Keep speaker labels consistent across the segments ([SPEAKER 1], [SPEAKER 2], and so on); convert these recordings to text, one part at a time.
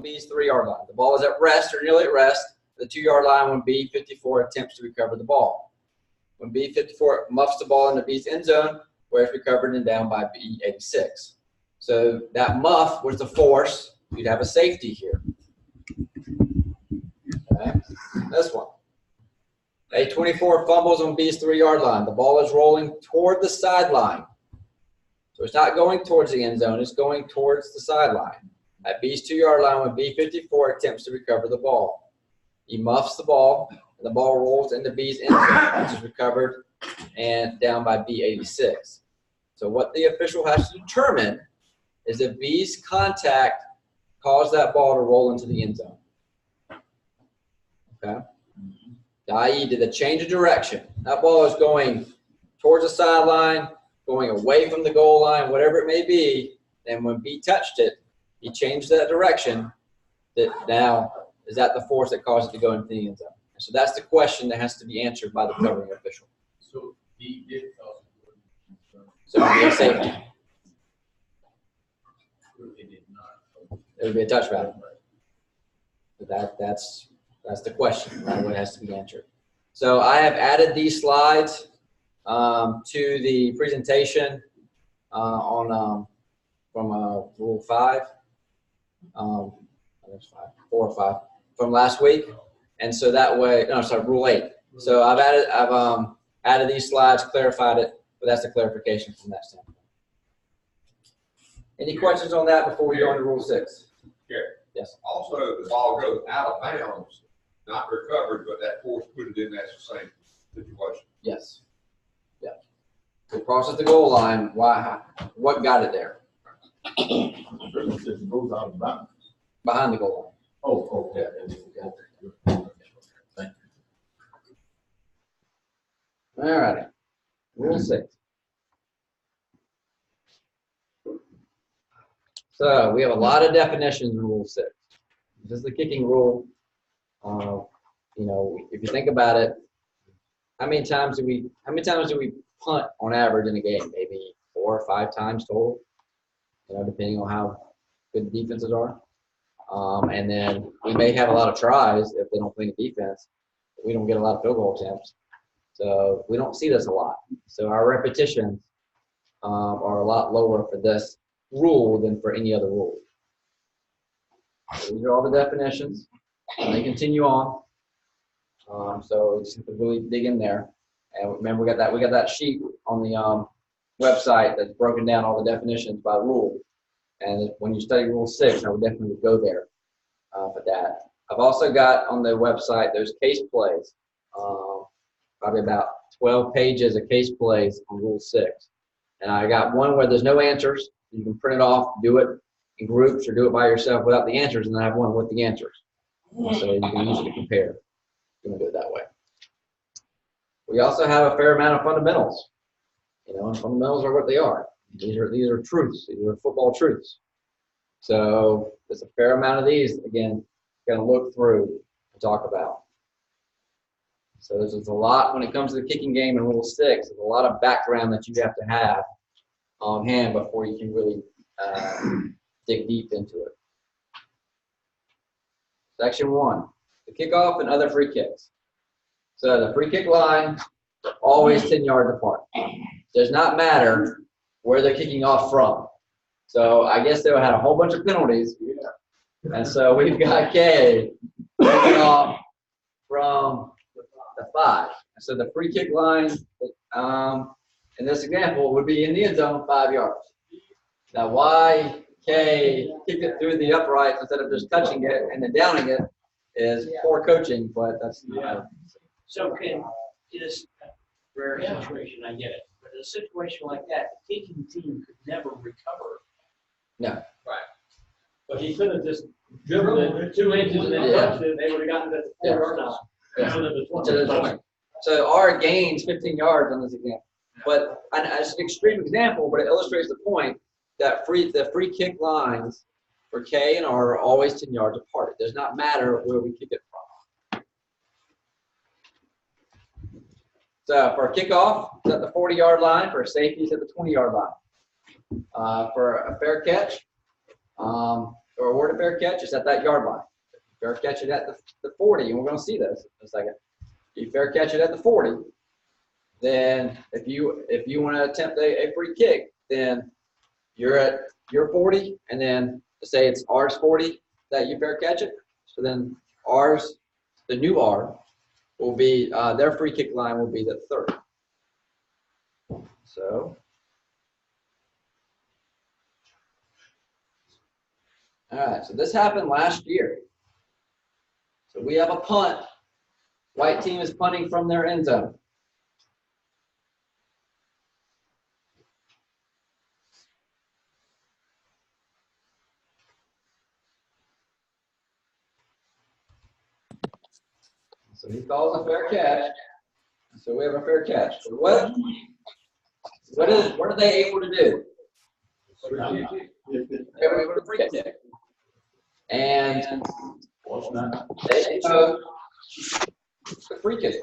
[SPEAKER 1] B's 3-yard line. The ball is at rest or nearly at rest. The 2-yard line when B54 attempts to recover the ball. When B54 muffs the ball into B's end zone, where it's recovered and down by B86. So that muff was the force. You'd have a safety here. Okay. This one. A24 fumbles on B's 3-yard line. The ball is rolling toward the sideline. So it's not going towards the end zone. It's going towards the sideline. At B's 2-yard line, when B54 attempts to recover the ball. He muffs the ball, and the ball rolls into B's end zone, which is recovered and down by B86. So what the official has to determine is if B's contact caused that ball to roll into the end zone. Okay? I.e., did the change of direction? That ball is going towards the sideline, going away from the goal line, whatever it may be, and when B touched it, he changed that direction. That now, is that the force that caused it to go into the end zone? So that's the question that has to be answered by the covering official.
[SPEAKER 2] So B did cause it.
[SPEAKER 1] So it would be a safety.
[SPEAKER 2] It did not.
[SPEAKER 1] It would be a touchback. But that's the question, right? What has to be answered. So I have added these slides to the presentation from Rule 5. I think 4 or 5 from last week, and so that way, no, sorry, Rule 8. So I've added these slides, clarified it, but that's the clarification from that standpoint. Any questions on that before we go into Rule 6?
[SPEAKER 3] Gary.
[SPEAKER 1] Yes.
[SPEAKER 3] Also, the ball goes out of bounds, not recovered, but that force put it in that same situation.
[SPEAKER 1] Yes. Yeah. It crosses the goal line. Why? What got it there?
[SPEAKER 2] It goes out of bounds.
[SPEAKER 1] Behind the goal line.
[SPEAKER 2] Oh, yeah. Thank you.
[SPEAKER 1] All righty. Rule 6. So we have a lot of definitions in Rule 6. This is the kicking rule. You know, if you think about it, how many times do we punt on average in a game? Maybe 4 or 5 times total. You know, depending on how good the defenses are. And then we may have a lot of tries if they don't play the defense. We don't get a lot of field goal attempts. So we don't see this a lot. So our repetitions are a lot lower for this rule than for any other rule. So these are all the definitions. And they continue on. So we just have to really dig in there. And remember, we got that sheet on the website that's broken down all the definitions by rule. And when you study Rule 6, I would definitely go there for that. I've also got on the website those case plays, probably about 12 pages of case plays on Rule 6. And I got one where there's no answers. You can print it off, do it in groups, or do it by yourself without the answers, and then I have one with the answers. So you can use it to compare. You can do it that way. We also have a fair amount of fundamentals. You know, and fundamentals are what they are. These are truths. These are football truths. So there's a fair amount of these, again, going to look through and talk about. So there's a lot when it comes to the kicking game in Rule 6. There's a lot of background that you have to have on hand before you can really dig deep into it. Section 1, the kickoff and other free kicks. So the free kick line, always 10 yards apart. Does not matter where they're kicking off from. So I guess they had a whole bunch of penalties. And so we've got K kicking off from the 5. So the free kick line in this example would be in the end zone 5 yards. Now why K kicked it through the uprights instead of just touching it and then downing it is poor coaching, but that's
[SPEAKER 4] So can this rare situation, I get it. But in a situation like that, the kicking team could never recover.
[SPEAKER 1] No.
[SPEAKER 4] Right. But he could have just dribbled it 2 inches and then touched it. They would have gotten it at the 4-yard line. Instead of the 20.
[SPEAKER 1] So our gain's 15 yards on this example. But it's an extreme example, but it illustrates the point that the free kick lines for K and R are always 10 yards apart. It does not matter where we kick it from. So for a kickoff, it's at the 40-yard line. For a safety, it's at the 20-yard line. For a fair catch, for or award a fair catch, it's at that yard line. If you fair catch it at the 40, and we're going to see this in a second. If you fair catch it at the 40, then if you want to attempt a free kick, then you're at your 40, and then say it's ours 40 that you fair catch it. So then ours, the new R, will be their free kick line will be the 30. So. All right, so this happened last year. So we have a punt. White team is punting from their end zone. So he calls a fair catch. So we have a fair catch. So what are they able to do? They're able to free kick. And they took the free kick.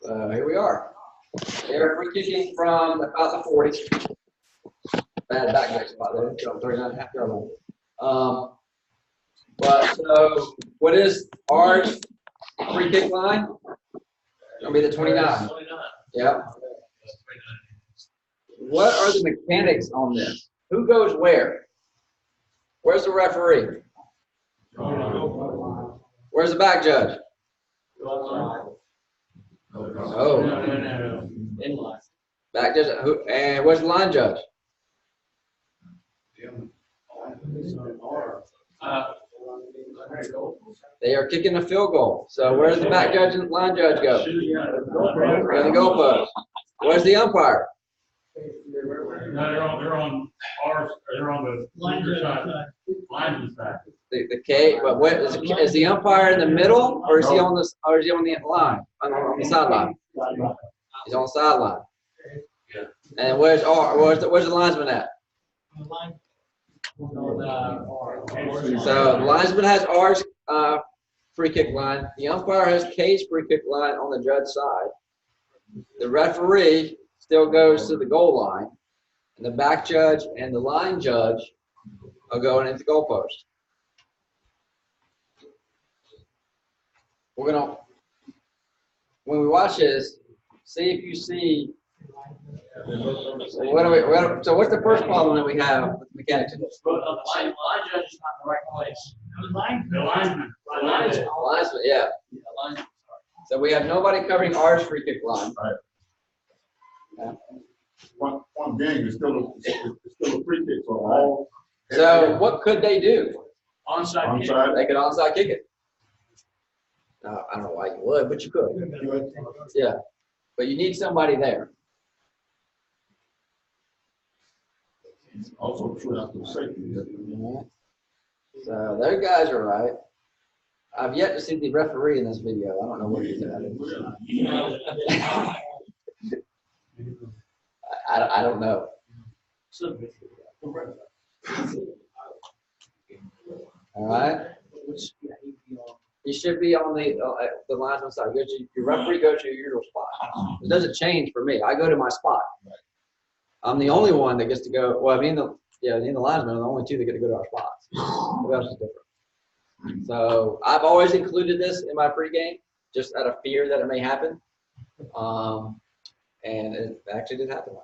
[SPEAKER 1] So here we are. They're free kicking from about the 40. Bad back next spot there. So 39.5 yard line. But so what is ours free kick line? It'll be the 29. Yep. What are the mechanics on this? Who goes where? Where's the referee? Where's the back judge? Oh.
[SPEAKER 4] No. Inline.
[SPEAKER 1] Back judge. Who? And where's the line judge? They are kicking a field goal. So where's the back judge and line judge go? Where the goalpost. Where's the umpire?
[SPEAKER 5] No, they're on ours. They're on the leader side. Lineman's side.
[SPEAKER 1] The K. But what is the umpire in the middle, or is he on the line on the sideline? He's on the sideline. And where's the linesman at? So the linesman has R's free kick line. The umpire has K's free kick line on the judge side. The referee still goes to the goal line, and the back judge and the line judge are going into the goalpost. We're gonna, when we watch this, see if you see. So what's the first problem that we have with mechanics?
[SPEAKER 4] The line judge is not in the right place.
[SPEAKER 5] The lineman.
[SPEAKER 1] Linesman, yeah. So we have nobody covering R's free kick line.
[SPEAKER 2] Right.
[SPEAKER 1] Yeah.
[SPEAKER 2] One game is still a free kick. So all.
[SPEAKER 1] So what could they do?
[SPEAKER 4] Onside kick.
[SPEAKER 2] Onside.
[SPEAKER 1] They could onside kick it. I don't know why you would, but you could. Yeah, but you need somebody there.
[SPEAKER 2] Also true after safety.
[SPEAKER 1] So their guys are right. I've yet to see the referee in this video. I don't know what he's at. I don't know. All right. You should be on the linesman side. Your referee goes to your usual spot. It doesn't change for me. I go to my spot. I'm the only one that gets to go. Well, me and the linesman are the only two that get to go to our spots. Everybody else is different. So I've always included this in my pregame, just out of fear that it may happen. And it actually did happen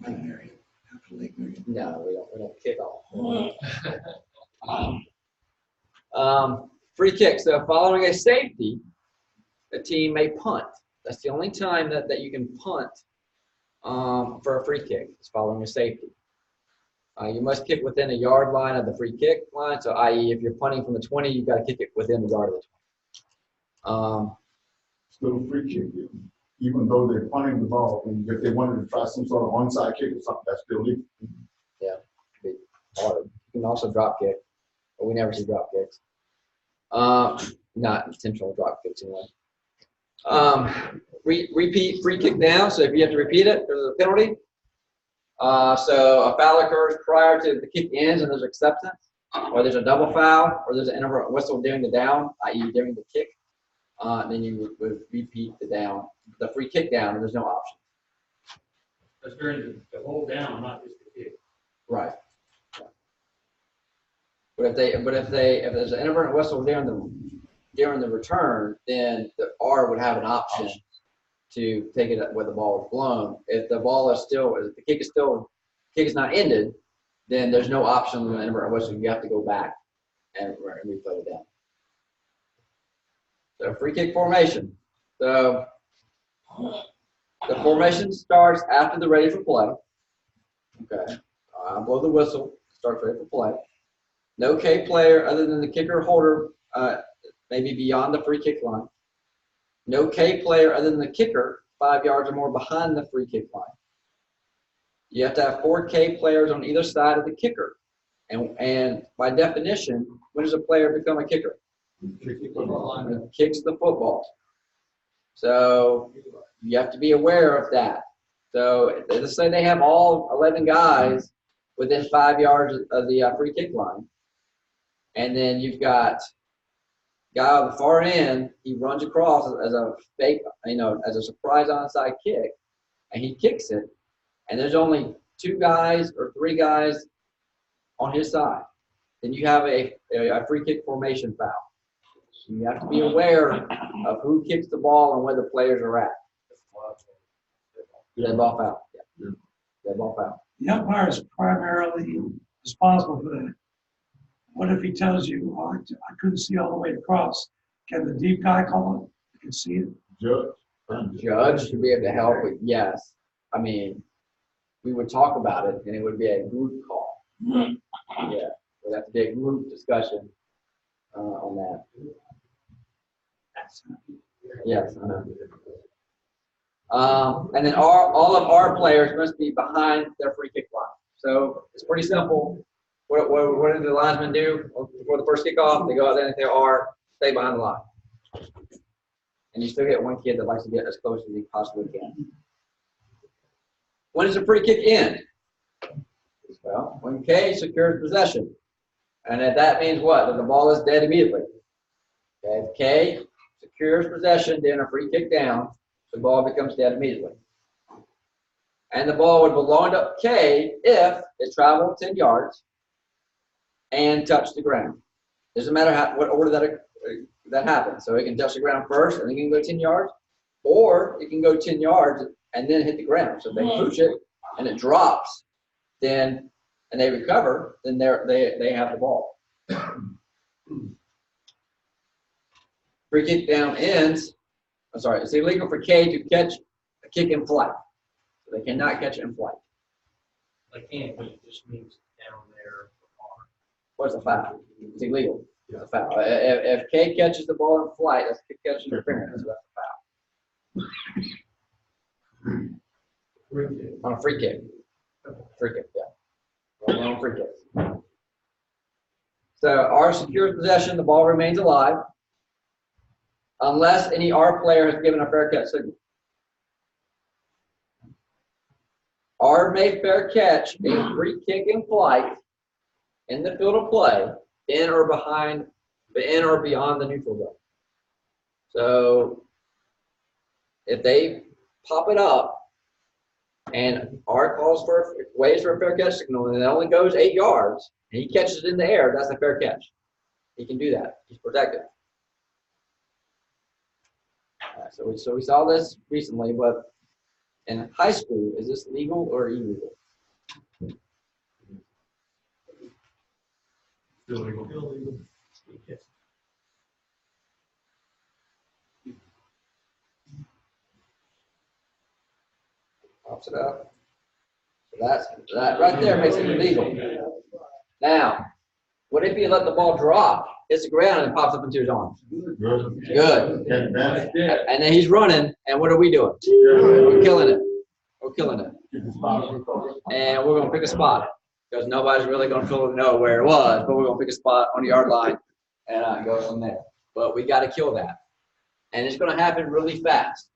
[SPEAKER 1] last year. No, we don't kick off. Free kick. So following a safety, the team may punt. That's the only time that you can punt for a free kick is following a safety. You must kick within a yard line of the free kick line. So, i.e., if you're punting from the 20, you've got to kick it within the yard of the 20.
[SPEAKER 2] Still a free kick. Even though they're punting the ball, and if they wanted to try some sort of onside kick or something, that's still legal.
[SPEAKER 1] Yeah, it'd be hard. You can also drop kick, but we never see drop kicks. Not intentional drop kicks anyway. Repeat free kick down. So if you have to repeat it, there's a penalty. So a foul occurs prior to the kick ends and there's acceptance, or there's a double foul, or there's an interval whistle during the down, i.e. during the kick. Then you would repeat the free kick down, and there's no option.
[SPEAKER 5] That's during the hold down, not just the kick.
[SPEAKER 1] Right. But if there's an inadvertent whistle during the return, then the R would have an option to take it where the ball was blown. If the kick is not ended, then there's no option on the inadvertent whistle. You have to go back and replay it down. So free kick formation. So the formation starts after the ready for play. Okay. Blow the whistle. Starts ready for play. No K player other than the kicker holder maybe beyond the free kick line. No K player other than the kicker 5 yards or more behind the free kick line. You have to have 4 K players on either side of the kicker. And by definition, when does a player become a kicker? When he kicks the football. So you have to be aware of that. So let's say they have all 11 guys within 5 yards of the free kick line. And then you've got guy on the far end, he runs across as a fake, as a surprise onside kick, and he kicks it. And there's only 2 guys or 3 guys on his side. Then you have a free kick formation foul. So you have to be aware of who kicks the ball and where the players are at. Dead ball foul. Yeah. Dead ball foul.
[SPEAKER 6] The umpire is primarily responsible for that. What if he tells you, oh, I couldn't see all the way across? Can the deep guy call it? You can see it.
[SPEAKER 2] Judge.
[SPEAKER 1] Should be able to help with, yes. I mean, we would talk about it and it would be a group call. Yeah. We'd have to be a group discussion on that. Yes, I know. And then all of our players must be behind their free kick line. So it's pretty simple. What do the linesmen do before the first kickoff? They go out there and they stay behind the line. And you still get one kid that likes to get as close as he possibly can. When does a free kick end? Well, when K secures possession. And that means what? That the ball is dead immediately. Okay, if K secures possession, then a free kick down, the ball becomes dead immediately. And the ball would belong to K if it traveled 10 yards and touched the ground. Doesn't matter what order that happens. So it can touch the ground first and then it can go 10 yards, or it can go 10 yards and then hit the ground. So if they push it and it drops, then and they recover, then they have the ball. Free kick down ends. I'm sorry, it's illegal for K to catch a kick in flight. So they cannot catch it in flight.
[SPEAKER 4] They can't, but it just means down there.
[SPEAKER 1] What's a foul? It's illegal. It's a foul. If K catches the ball in flight, that's kick catch interference. So that's a foul. On a free kick. Free kick, yeah. On free kick. So R secures possession, the ball remains alive, unless any R player has given a fair catch signal. R made fair catch a free kick in flight in the field of play, in or beyond the neutral zone. So if they pop it up and R calls waits for a fair catch signal and it only goes 8 yards and he catches it in the air, that's a fair catch. He can do that. He's protected. So we saw this recently, but in high school, is this legal or illegal?
[SPEAKER 5] Illegal.
[SPEAKER 1] Pops it up. So that right there makes it illegal. Now, what if you let the ball drop, hits the ground, and pops up into his arms? Good. And then he's running, and what are we doing? We're killing it. We're killing it. And we're going to pick a spot because nobody's really going to know where it was, but we're going to pick a spot on the yard line and go from there. But we got to kill that. And it's going to happen really fast.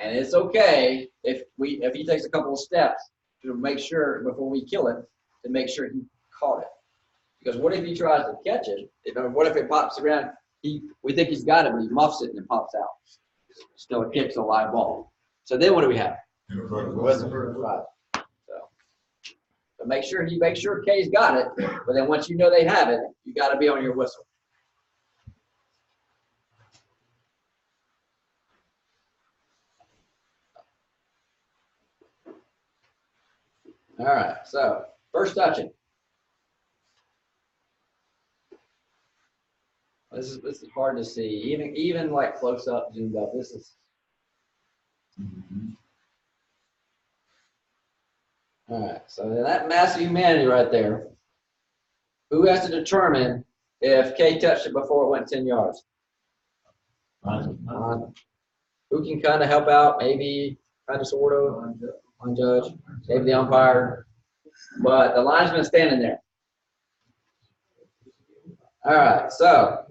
[SPEAKER 1] And it's okay if he takes a couple of steps to make sure before we kill it, to make sure he caught it. Because what if he tries to catch it? What if it pops around? We think he's got it, but he muffs it and it pops out. Still a kick's a live ball. So then what do we have?
[SPEAKER 2] And the first
[SPEAKER 1] Whistle for the five. So make sure K's got it, but then once you know they have it, you got to be on your whistle. All right, so first touching. This is hard to see, even like close up, zoomed up. This is all right. So that mass of humanity right there. Who has to determine if K touched it before it went 10 yards? Who can kind of help out? Maybe kind of sort of on judge, maybe the umpire, but the linesman standing there. All right, so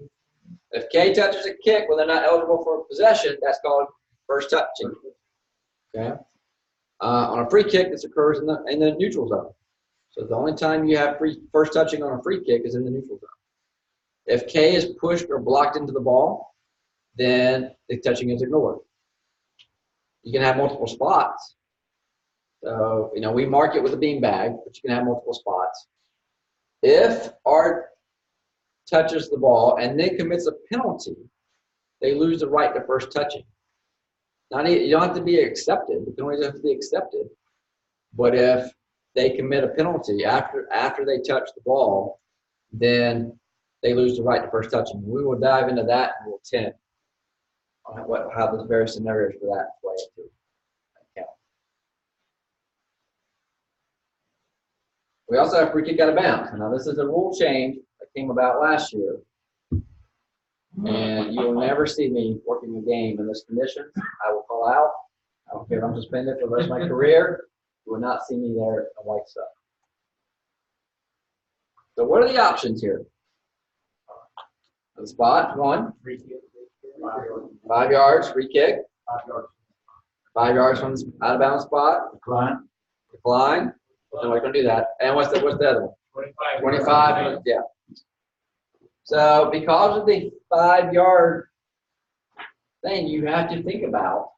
[SPEAKER 1] if K touches a kick when they're not eligible for possession, that's called first touching. Okay. On a free kick, this occurs in the neutral zone. So the only time you have first touching on a free kick is in the neutral zone. If K is pushed or blocked into the ball, then the touching is ignored. You can have multiple spots. So, we mark it with a bean bag, but you can have multiple spots. If Art touches the ball and then commits a penalty, they lose the right to first touching. You don't have to be accepted. You can always have to be accepted. But if they commit a penalty after they touch the ball, then they lose the right to first touching. We will dive into that in Rule 10, on how the various scenarios for that play into account. We also have free kick out of bounds. Now, this is a rule change that came about last year. And you will never see me working a game in this condition. I will call out. I don't care if I'm suspended for the rest of my career. You will not see me there in white stuff. So what are the options here? The spot, 1. 5 yards, free kick. 5 yards from the out of bounds spot. Decline. And we're going to do that. And what's the other one? 25. Yeah. So because of the 5 yard thing, you have to think about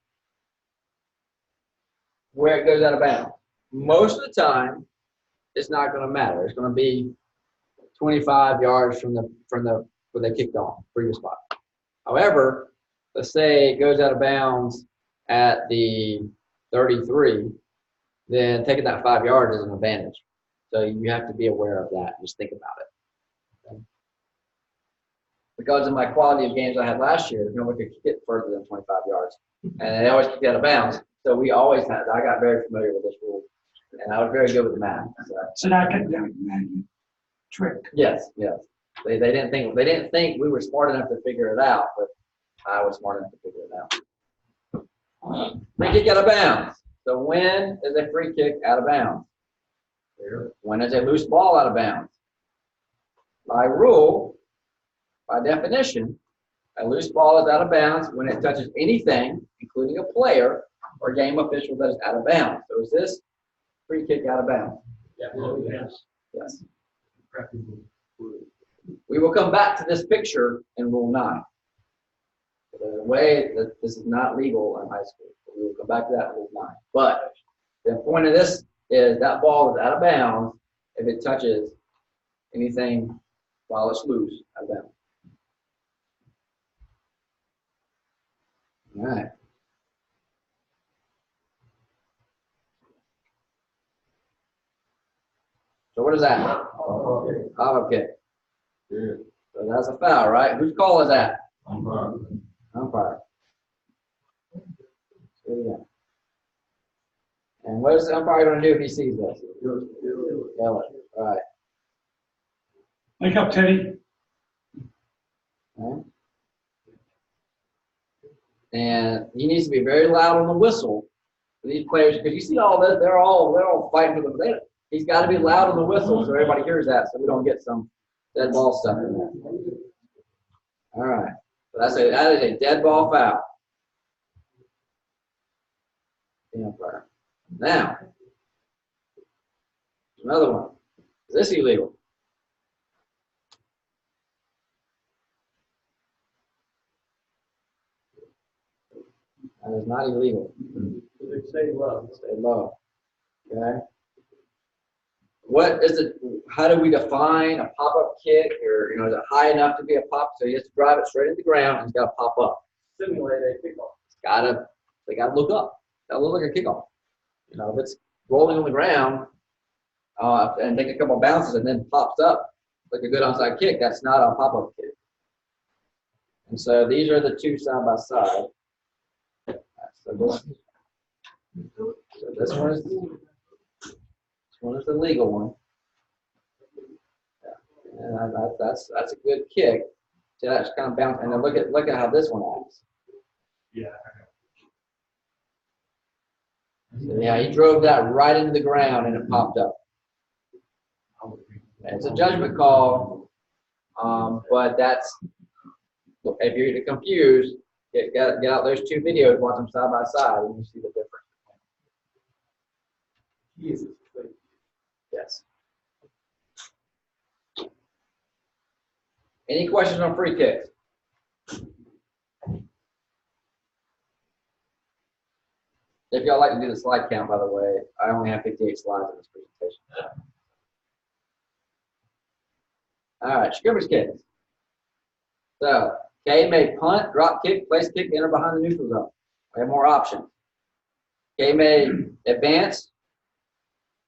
[SPEAKER 1] where it goes out of bounds. Most of the time, it's not going to matter. It's going to be 25 yards from the where they kicked off, previous spot. However, let's say it goes out of bounds at the 33, then taking that 5 yards is an advantage. So you have to be aware of that and just think about it. Okay? Because of my quality of games I had last year, we could kick it further than 25 yards. And they always kicked out of bounds. So we always had, I got very familiar with this rule. And I was very good with the math.
[SPEAKER 6] So that could be a trick.
[SPEAKER 1] Yes. They didn't think we were smart enough to figure it out, but I was smart enough to figure it out. Free kick out of bounds. So when is a free kick out of bounds? When is a loose ball out of bounds? By rule, by definition, a loose ball is out of bounds when it touches anything, including a player or game official that is out of bounds. So is this free kick out of bounds? Yes. We will come back to this picture in Rule 9. There's a way that this is not legal in high school. We will come back to that in Rule 9. But the point of this is that ball is out of bounds if it touches anything while it's loose out of bounds. All right. So what is that? Follow kick. So that's a foul, right? Whose call is that? Umpire. And what is the umpire going to do if he sees this? Yell it. All right.
[SPEAKER 6] Wake up, Teddy.
[SPEAKER 1] Okay. And he needs to be very loud on the whistle for these players, because you see all this, they're all fighting for the. He's got to be loud on the whistle so everybody hears that, so we don't get some dead ball stuff in there. All right. So that is a dead ball foul. Now, another one. Is this illegal? That is not illegal.
[SPEAKER 4] Stay low.
[SPEAKER 1] Stay low. Okay. What is it? How do we define a pop-up kick? Or is it high enough to be a pop? So he has to drive it straight into the ground and it's got to pop up.
[SPEAKER 4] Simulate a kickoff.
[SPEAKER 1] They gotta look up. Gotta look like a kickoff. If it's rolling on the ground and take a couple of bounces and then pops up like a good onside kick, that's not a pop-up kick. And so these are the two side by side. So this one is the legal one. Yeah. And that's a good kick. See, that's kind of bounce. And then look at how this one acts.
[SPEAKER 5] Yeah.
[SPEAKER 1] So, yeah, he drove that right into the ground and it popped up. And it's a judgment call, but if you're confused, get out those two videos, watch them side by side, and you see the difference. Yes. Any questions on free kicks? If y'all like to do the slide count, by the way, I only have 58 slides in this presentation. All right, scrimmage kicks. So, K may punt, drop kick, place kick, enter behind the neutral zone. We have more options. K may advance,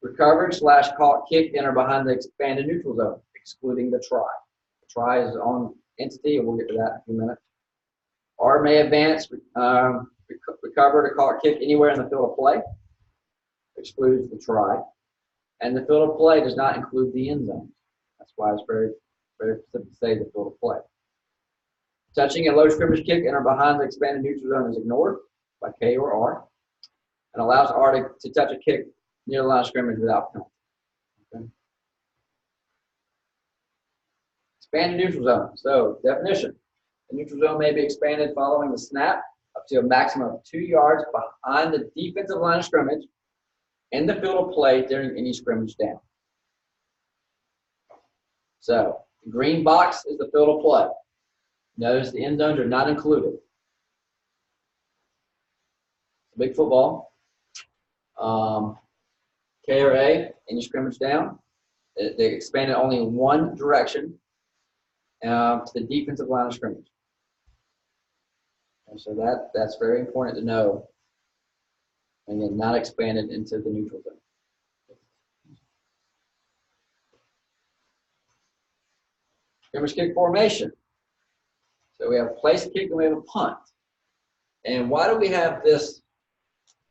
[SPEAKER 1] recover / caught kick, enter behind the expanded neutral zone, excluding the try. The try is its own entity, and we'll get to that in a few minutes. R may advance, recover to caught kick anywhere in the field of play, excludes the try. And the field of play does not include the end zone. That's why it's very, very specific to say the field of play. Touching a low scrimmage kick, enter behind the expanded neutral zone is ignored by K or R, and allows R to touch a kick near the line of scrimmage without penalty. Okay. Expanded neutral zone. So, definition. The neutral zone may be expanded following the snap up to a maximum of 2 yards behind the defensive line of scrimmage in the field of play during any scrimmage down. So, the green box is the field of play. Notice the end zones are not included. Big football. K or A, any scrimmage down. They expanded only in one direction to the defensive line of scrimmage. And so that's very important to know. And then not expanded into the neutral zone. Scrimmage kick formation. So we have a place kick and we have a punt. And why do we have this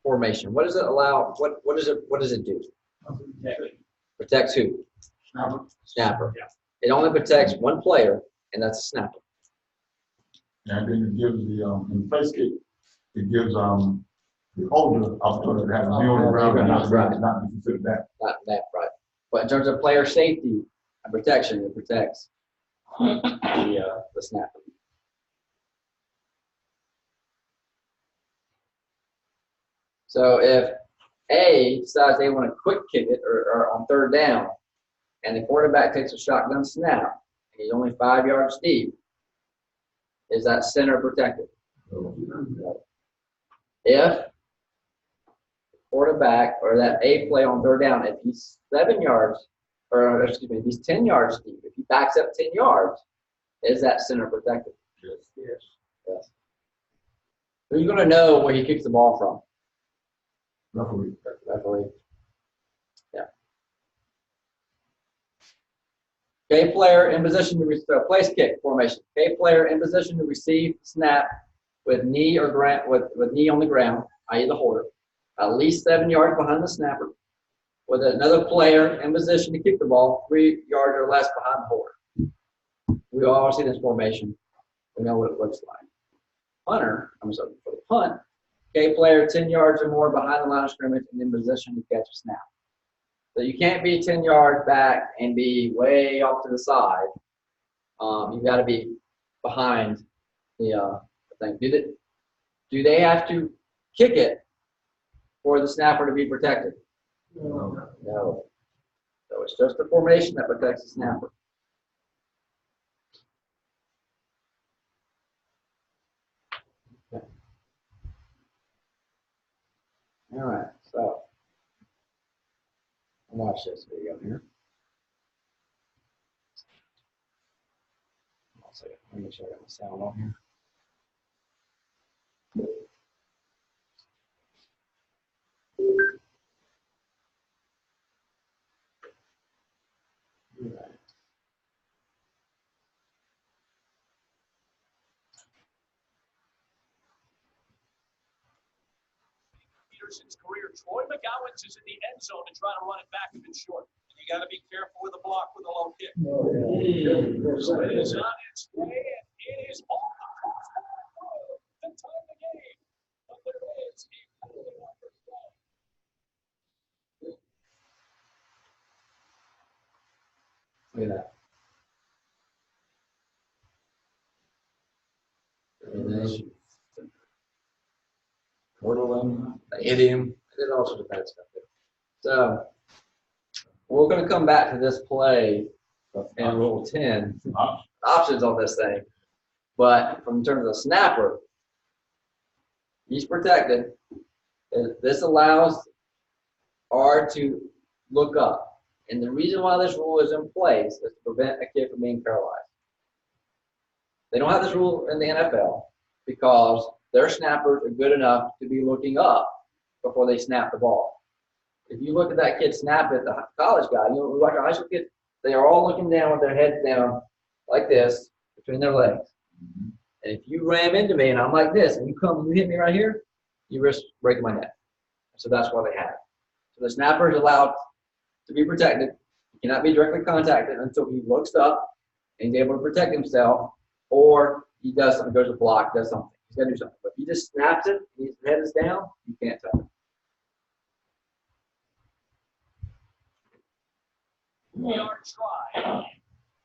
[SPEAKER 1] formation? What does it allow? What does it do? Protects who? Snapper.
[SPEAKER 5] Yeah.
[SPEAKER 1] It only protects one player, and that's a snapper.
[SPEAKER 2] And then it gives in place kick, it gives the holder opportunity to have a kneel around and not be considered that.
[SPEAKER 1] Not that, right. But in terms of player safety and protection, it protects the snapper. So if A decides they want to quick kick it or on third down, and the quarterback takes a shotgun snap, and he's only 5 yards deep, is that center protected? No. If the quarterback or that A play on third down, if he's 7 yards, or excuse me, if he's 10 yards deep, if he backs up 10 yards, is that center protected? Yes. Who's going to know where he kicks the ball from?
[SPEAKER 2] Referee.
[SPEAKER 1] Referee. Yeah. K player in position to receive place kick formation. K player in position to receive snap with knee or with knee on the ground, i.e. the holder, at least 7 yards behind the snapper, with another player in position to kick the ball 3 yards or less behind the holder. We all see this formation. We know what it looks like. For the punt, K player 10 yards or more behind the line of scrimmage and in position to catch a snap. So you can't be 10 yards back and be way off to the side. You've got to be behind the thing. Do they have to kick it for the snapper to be protected? No. So it's just the formation that protects the snapper. All right, so watch this video here. One second, let me make sure I got my sound on here. All right.
[SPEAKER 7] Peterson's career. Troy McGowan's is in the end zone to try to run it back if it's short. And you got to be careful with the block with the low kick. So it is on its way, and it is off the crossbar to tie the game. But there is a penalty on first down.
[SPEAKER 1] Look at that. And then Portland, they hit him. They did all sorts of bad stuff there. So we're going to come back to this play in Rule 10. Options on this thing. But from terms of snapper, he's protected. This allows R to look up. And the reason why this rule is in place is to prevent a kid from being paralyzed. They don't have this rule in the NFL because their snappers are good enough to be looking up before they snap the ball. If you look at that kid snap at the college guy, you know, we watch a high school kid, they are all looking down with their heads down like this between their legs. And if you ram into me and I'm like this and you come and you hit me right here, you risk breaking my neck. So that's why they have it. So the snapper is allowed to be protected. He cannot be directly contacted until he looks up and he's able to protect himself, or he does something, goes to block, does something. He's got to do something. But if he just snaps it, his head is down, you can't touch it.
[SPEAKER 7] Yard try.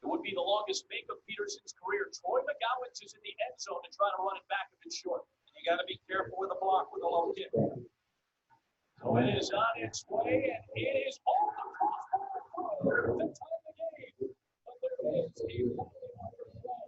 [SPEAKER 7] It would be the longest make of Peterson's career. Troy McGowan's is in the end zone to try to run it back if it's short. And you got to be careful with the block with the low kick. So it is on its way, and it is off the crossbar to tie the game. But there is a penalty on first down.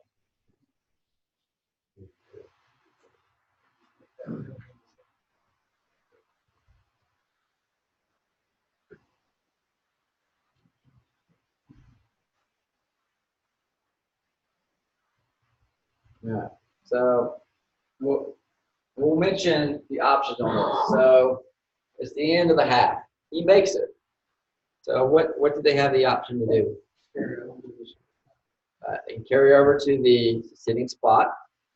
[SPEAKER 1] Yeah. So we'll mention the options on this. So it's the end of the half. He makes it. So what did they have the option to do? They can carry over to the sitting spot,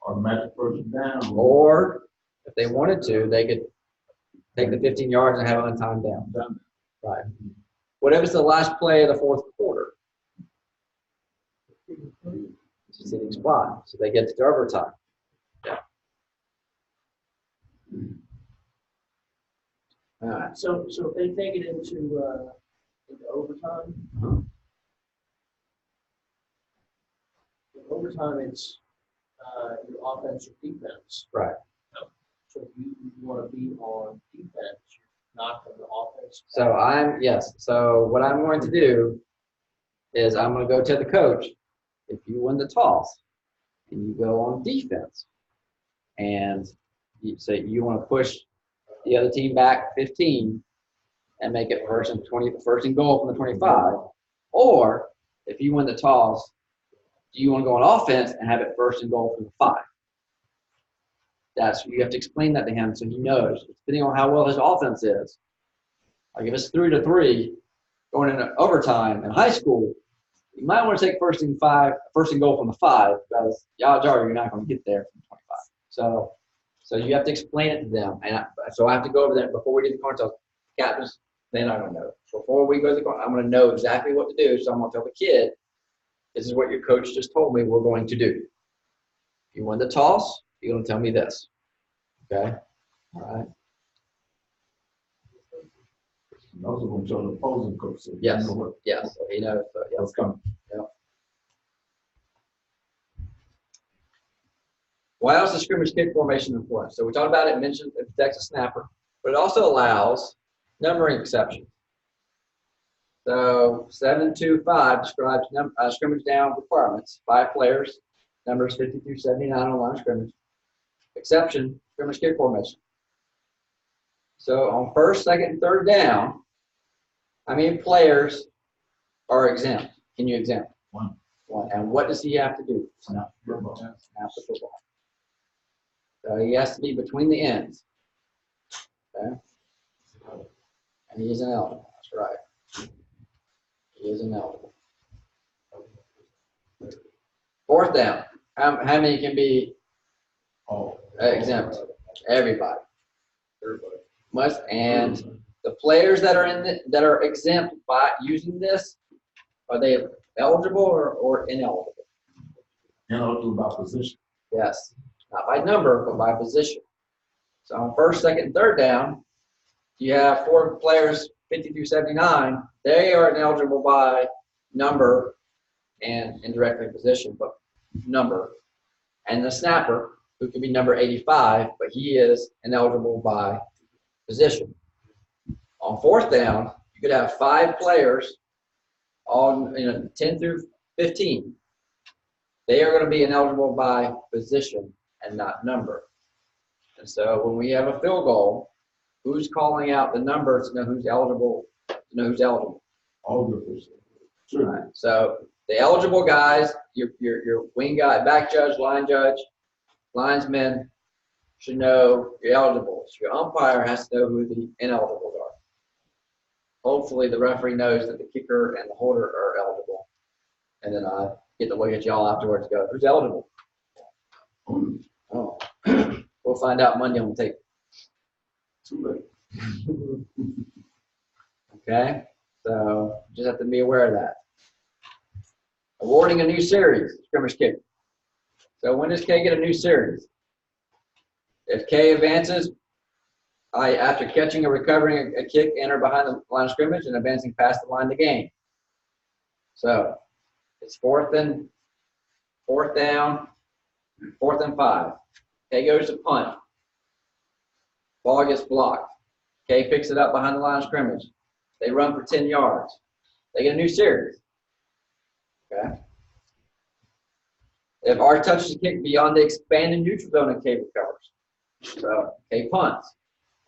[SPEAKER 2] Or match person down.
[SPEAKER 1] or if they wanted to, they could take the 15 yards and have it on time down. Right. What if it's the last play of the fourth quarter? It's a sitting spot, so they get to overtime. Yeah. All right.
[SPEAKER 4] So if they take it into overtime,
[SPEAKER 1] Uh-huh.
[SPEAKER 4] in overtime it's your offense or defense.
[SPEAKER 1] Right.
[SPEAKER 4] So if you want to be on defense, you're not on the offense.
[SPEAKER 1] So what I'm going to do is I'm going to go to the coach. If you win the toss and you go on defense and you say you want to push the other team back 15 and make it first and goal from the 25, or if you win the toss, do you want to go on offense and have it first and goal from the 5? You have to explain that to him so he knows, depending on how well his offense is. Like if it's 3-3 going into overtime in high school, you might want to take first and goal from the 5, because odds are you're not going to get there from 25. So you have to explain it to them, and so I have to go over there before we do the corner tell captains. Then I don't know. So before we go to the corner, I'm going to know exactly what to do. So I'm going to tell the kid, this is what your coach just told me we're going to do. If you win the toss, you're going to tell me this. Okay. All right.
[SPEAKER 2] And also going to tell the opposing coach. So
[SPEAKER 1] Yes.
[SPEAKER 2] you know what-
[SPEAKER 1] Yes. So he knows. So, yeah.
[SPEAKER 2] What's coming.
[SPEAKER 1] Why else is scrimmage kick formation important? So we talked about it, mentioned it protects the snapper, but it also allows numbering exceptions. So 725 describes scrimmage down requirements, 5 players, numbers 50 through 79 on line of scrimmage. Exception, scrimmage kick formation. So on first, second, and third down, how many players are exempt? Can you exempt?
[SPEAKER 2] One.
[SPEAKER 1] One. And what does he have to do?
[SPEAKER 2] Snap the football.
[SPEAKER 1] Snap the football. So he has to be between the ends. Okay? And he is ineligible. That's right. He is ineligible. Fourth down. How many can be
[SPEAKER 2] Oh.
[SPEAKER 1] exempt? Everybody. Must, and the players that are that are exempt by using this, are they eligible or ineligible?
[SPEAKER 2] Ineligible by position.
[SPEAKER 1] Yes, not by number, but by position. So on first, second, and third down, you have 4 players, 50 through 79. They are ineligible by number and indirectly position, but number. And the snapper, who could be number 85, but he is ineligible by position. On fourth down, you could have 5 players on 10 through 15. They are going to be ineligible by position and not number. And so when we have a field goal, who's calling out the number to know who's eligible? To know who's eligible.
[SPEAKER 2] All the positions. Sure.
[SPEAKER 1] Right. So the eligible guys, your wing guy, back judge, linesmen should know you're eligible. So your umpire has to know who the ineligibles are. Hopefully the referee knows that the kicker and the holder are eligible. And then I get to look at y'all afterwards and go, who's eligible? Oh. We'll find out Monday on the tape.
[SPEAKER 2] Too late.
[SPEAKER 1] Okay? So just have to be aware of that. Awarding a new series, scrimmage kick. So when does K get a new series? If K advances, after catching or recovering a kick, enter behind the line of scrimmage and advancing past the line of the game. So it's fourth down, 4th and 5. K goes to punt. Ball gets blocked. K picks it up behind the line of scrimmage. They run for 10 yards. They get a new series. Okay. If R touches the kick beyond the expanded neutral zone and K recovers. So K punts.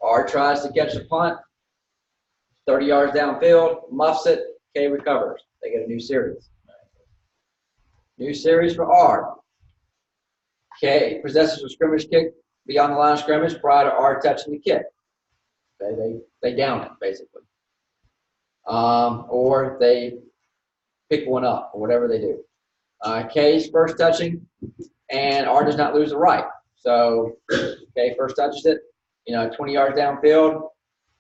[SPEAKER 1] R tries to catch the punt, 30 yards downfield, muffs it, K recovers. They get a new series. New series for R. K possesses a scrimmage kick beyond the line of scrimmage prior to R touching the kick. Okay, they down it, basically. Or they pick one up, or whatever they do. K's first touching, and R does not lose the right. So K first touches it, 20 yards downfield,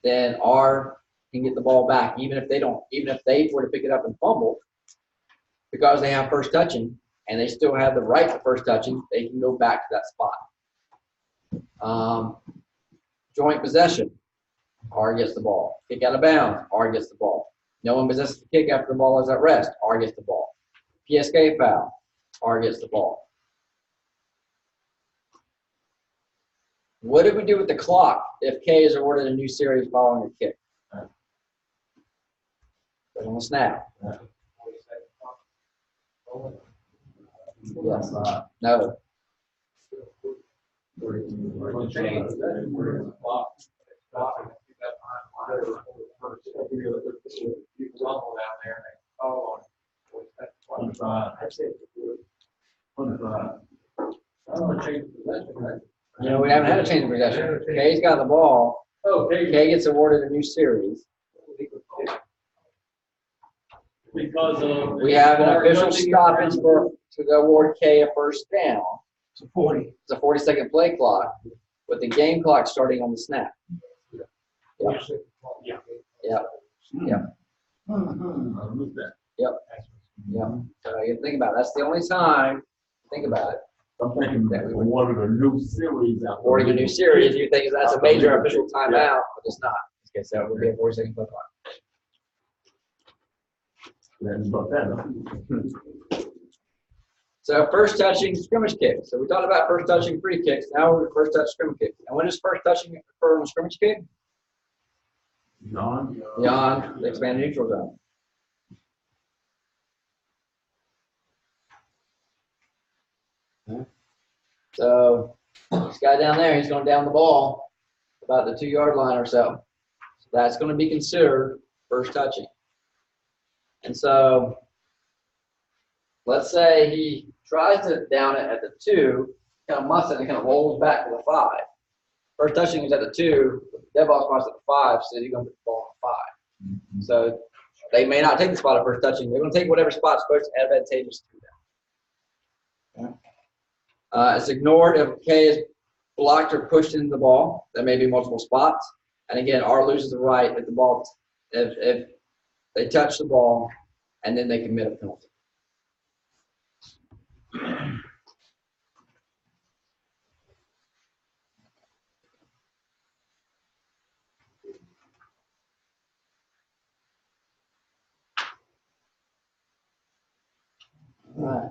[SPEAKER 1] then R can get the ball back, even if they were to pick it up and fumble, because they have first touching and they still have the right to first touching, they can go back to that spot. Joint possession, R gets the ball. Kick out of bounds, R gets the ball. No one possesses the kick after the ball is at rest, R gets the ball. PSK foul, R gets the ball. What do we do with the clock if K is awarded a new series following a kick? Put on the snap. Yes. No. We haven't had a change of possession. K's got the ball. K gets awarded a new series.
[SPEAKER 5] Because of.
[SPEAKER 1] We have an official stoppage to award K a first down.
[SPEAKER 6] It's a 40.
[SPEAKER 1] It's a 40-second play clock with the game clock starting on the snap. Yep. Yep. Yep. Yep. Yep. So you think about it. That's the only time. Think about it.
[SPEAKER 2] I'm thinking that we wanted a new series out.
[SPEAKER 1] Awarding a new series, you think that's a major official timeout, but it's not. Okay, so it would be a 40-second play clock.
[SPEAKER 2] That's about that.
[SPEAKER 1] So first touching scrimmage kick. So we talked about first touching free kicks. Now we're first touch scrimmage kick. And when does first touching occur on a scrimmage kick?
[SPEAKER 2] Beyond
[SPEAKER 1] the expanded neutral zone. So this guy down there, he's going down the ball. about the 2-yard line or so. So that's going to be considered first touching. And so let's say he tries to down it at the 2, kind of muffs it and kind of rolls back to the 5. First touching is at the 2, dead ball spot's at the 5, so he's going to put the ball on the 5. So they may not take the spot at first touching. They're going to take whatever spot's most advantageous to them. It's ignored if K is blocked or pushed into the ball. There may be multiple spots. And again, R loses the right if the ball, if they touch the ball and then they commit a penalty. All right.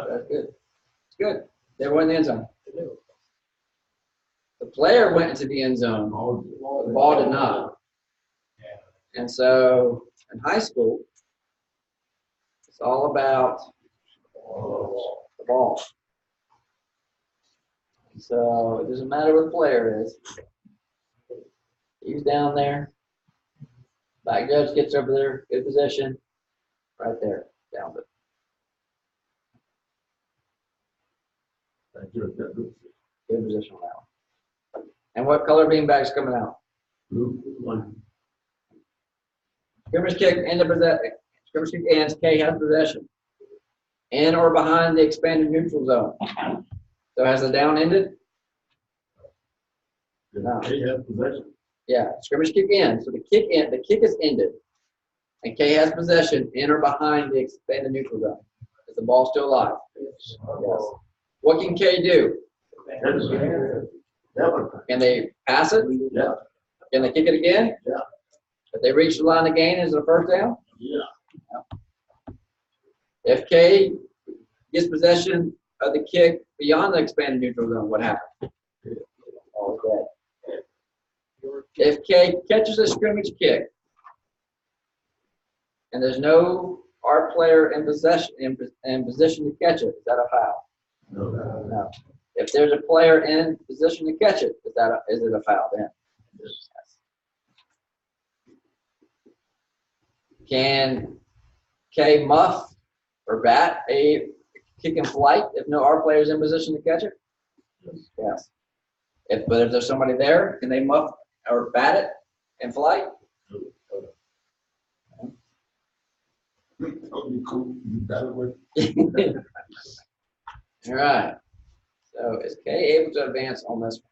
[SPEAKER 1] That's good. It's good. They were in the end zone. The player went into the end zone. The ball did not. And so in high school, it's all about the ball. So it doesn't matter what the player is. He's down there. Back judge gets over there. Good position. Right there. Down it. Good position on that one. And what color beanbag's coming out?
[SPEAKER 2] Blue.
[SPEAKER 1] Scrimmage kick, end of possession. Scrimmage kick ends, K has possession. In or behind the expanded neutral zone. So has the down ended? No.
[SPEAKER 2] K has possession.
[SPEAKER 1] Yeah, scrimmage kick ends. So the kick is ended. And K has possession in or behind the expanded neutral zone. Is the ball still alive? Yes. What can K do? Can they pass it?
[SPEAKER 2] Yeah.
[SPEAKER 1] Can they kick it again?
[SPEAKER 2] Yeah.
[SPEAKER 1] If they reach the line of gain, is it a first down?
[SPEAKER 2] Yeah.
[SPEAKER 1] If K gets possession of the kick beyond the expanded neutral zone, what happens? All dead. If K catches a scrimmage kick and there's no R player in possession to catch it, is that a foul? No. If there's a player in position to catch it, is it a foul then? Yes. Can K muff or bat a kick in flight if no R player is in position to catch it? Yes. But if there's somebody there, can they muff or bat it in flight?
[SPEAKER 2] That would be cool. You better with.
[SPEAKER 1] All right. So is K able to advance on this one?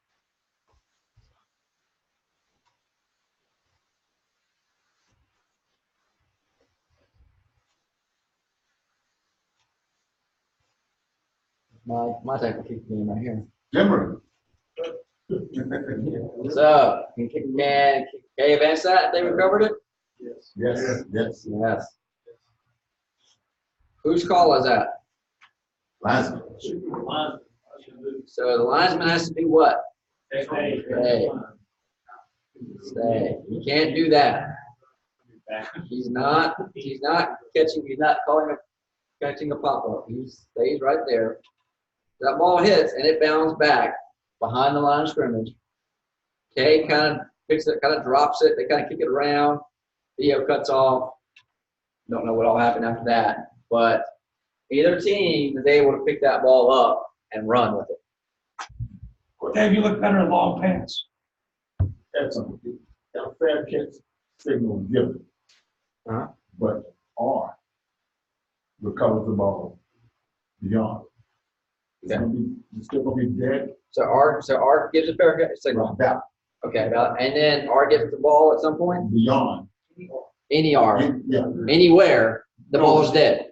[SPEAKER 1] My type of kick game right here.
[SPEAKER 2] Jimmery.
[SPEAKER 1] So can K advance that if they recovered it?
[SPEAKER 2] Yes.
[SPEAKER 1] Yes. Whose call is that?
[SPEAKER 2] Linesman.
[SPEAKER 1] So the linesman has to do what?
[SPEAKER 5] Stay.
[SPEAKER 1] Stay. He can't do that. He's not catching, he's not catching a pop-up. He stays right there. That ball hits and it bounds back behind the line of scrimmage. K kind of picks it, kind of drops it. They kind of kick it around. Theo cuts off. Don't know what all happened after that. But either team is able to pick that ball up and run with it.
[SPEAKER 6] Dave, you look better in long pants.
[SPEAKER 2] That's a fair catch signal given.
[SPEAKER 1] Uh-huh.
[SPEAKER 2] But R recovers the ball beyond. It's still gonna be dead.
[SPEAKER 1] So R gives a fair signal.
[SPEAKER 2] Right.
[SPEAKER 1] Okay, and then R gets the ball at some point.
[SPEAKER 2] Beyond.
[SPEAKER 1] Any R,
[SPEAKER 2] Yeah.
[SPEAKER 1] anywhere, the ball is dead.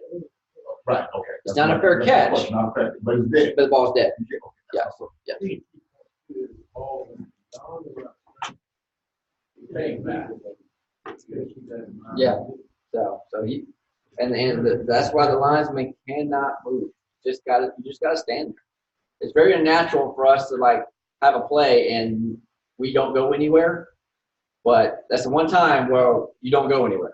[SPEAKER 2] Right, okay.
[SPEAKER 1] It's not a fair catch.
[SPEAKER 2] It's not fair, but it's dead.
[SPEAKER 1] But the ball's dead.
[SPEAKER 2] Yeah.
[SPEAKER 1] Yeah. Yeah. So he, that's why the linesman cannot move. You just gotta stand there. It's very unnatural for us to like have a play and we don't go anywhere, but that's the one time where you don't go anywhere.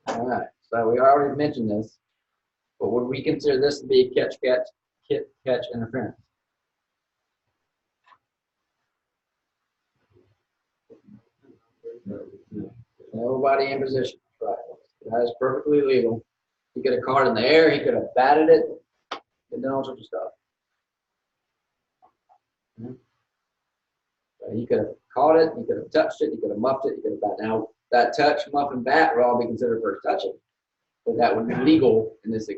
[SPEAKER 1] All right. So we already mentioned this. But would we consider this to be catch interference? Nobody in position. Right. That is perfectly legal. He could have caught it in the air. He could have batted it. And done all sorts of stuff. So he could have caught it. He could have touched it. He could have muffed it. He could have batted. Now that touch, muff, and bat would all be considered first touching, but that would be legal in this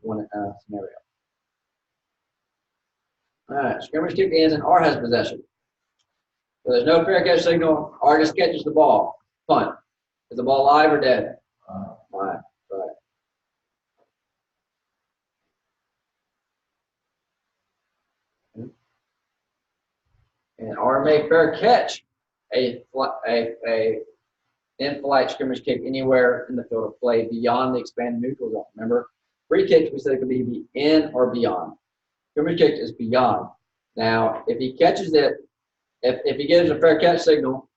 [SPEAKER 1] one scenario. All right, scrimmage kick ends and R has possession. So there's no fair catch signal. R just catches the ball. Punt. Is the ball live or dead? Live. Right. And R may fair catch a in-flight scrimmage kick anywhere in the field of play beyond the expanded neutral zone. Remember, free kicks we said it could be in or beyond. Scrimmage kick is beyond. Now, if he catches it, if he gives a fair catch signal,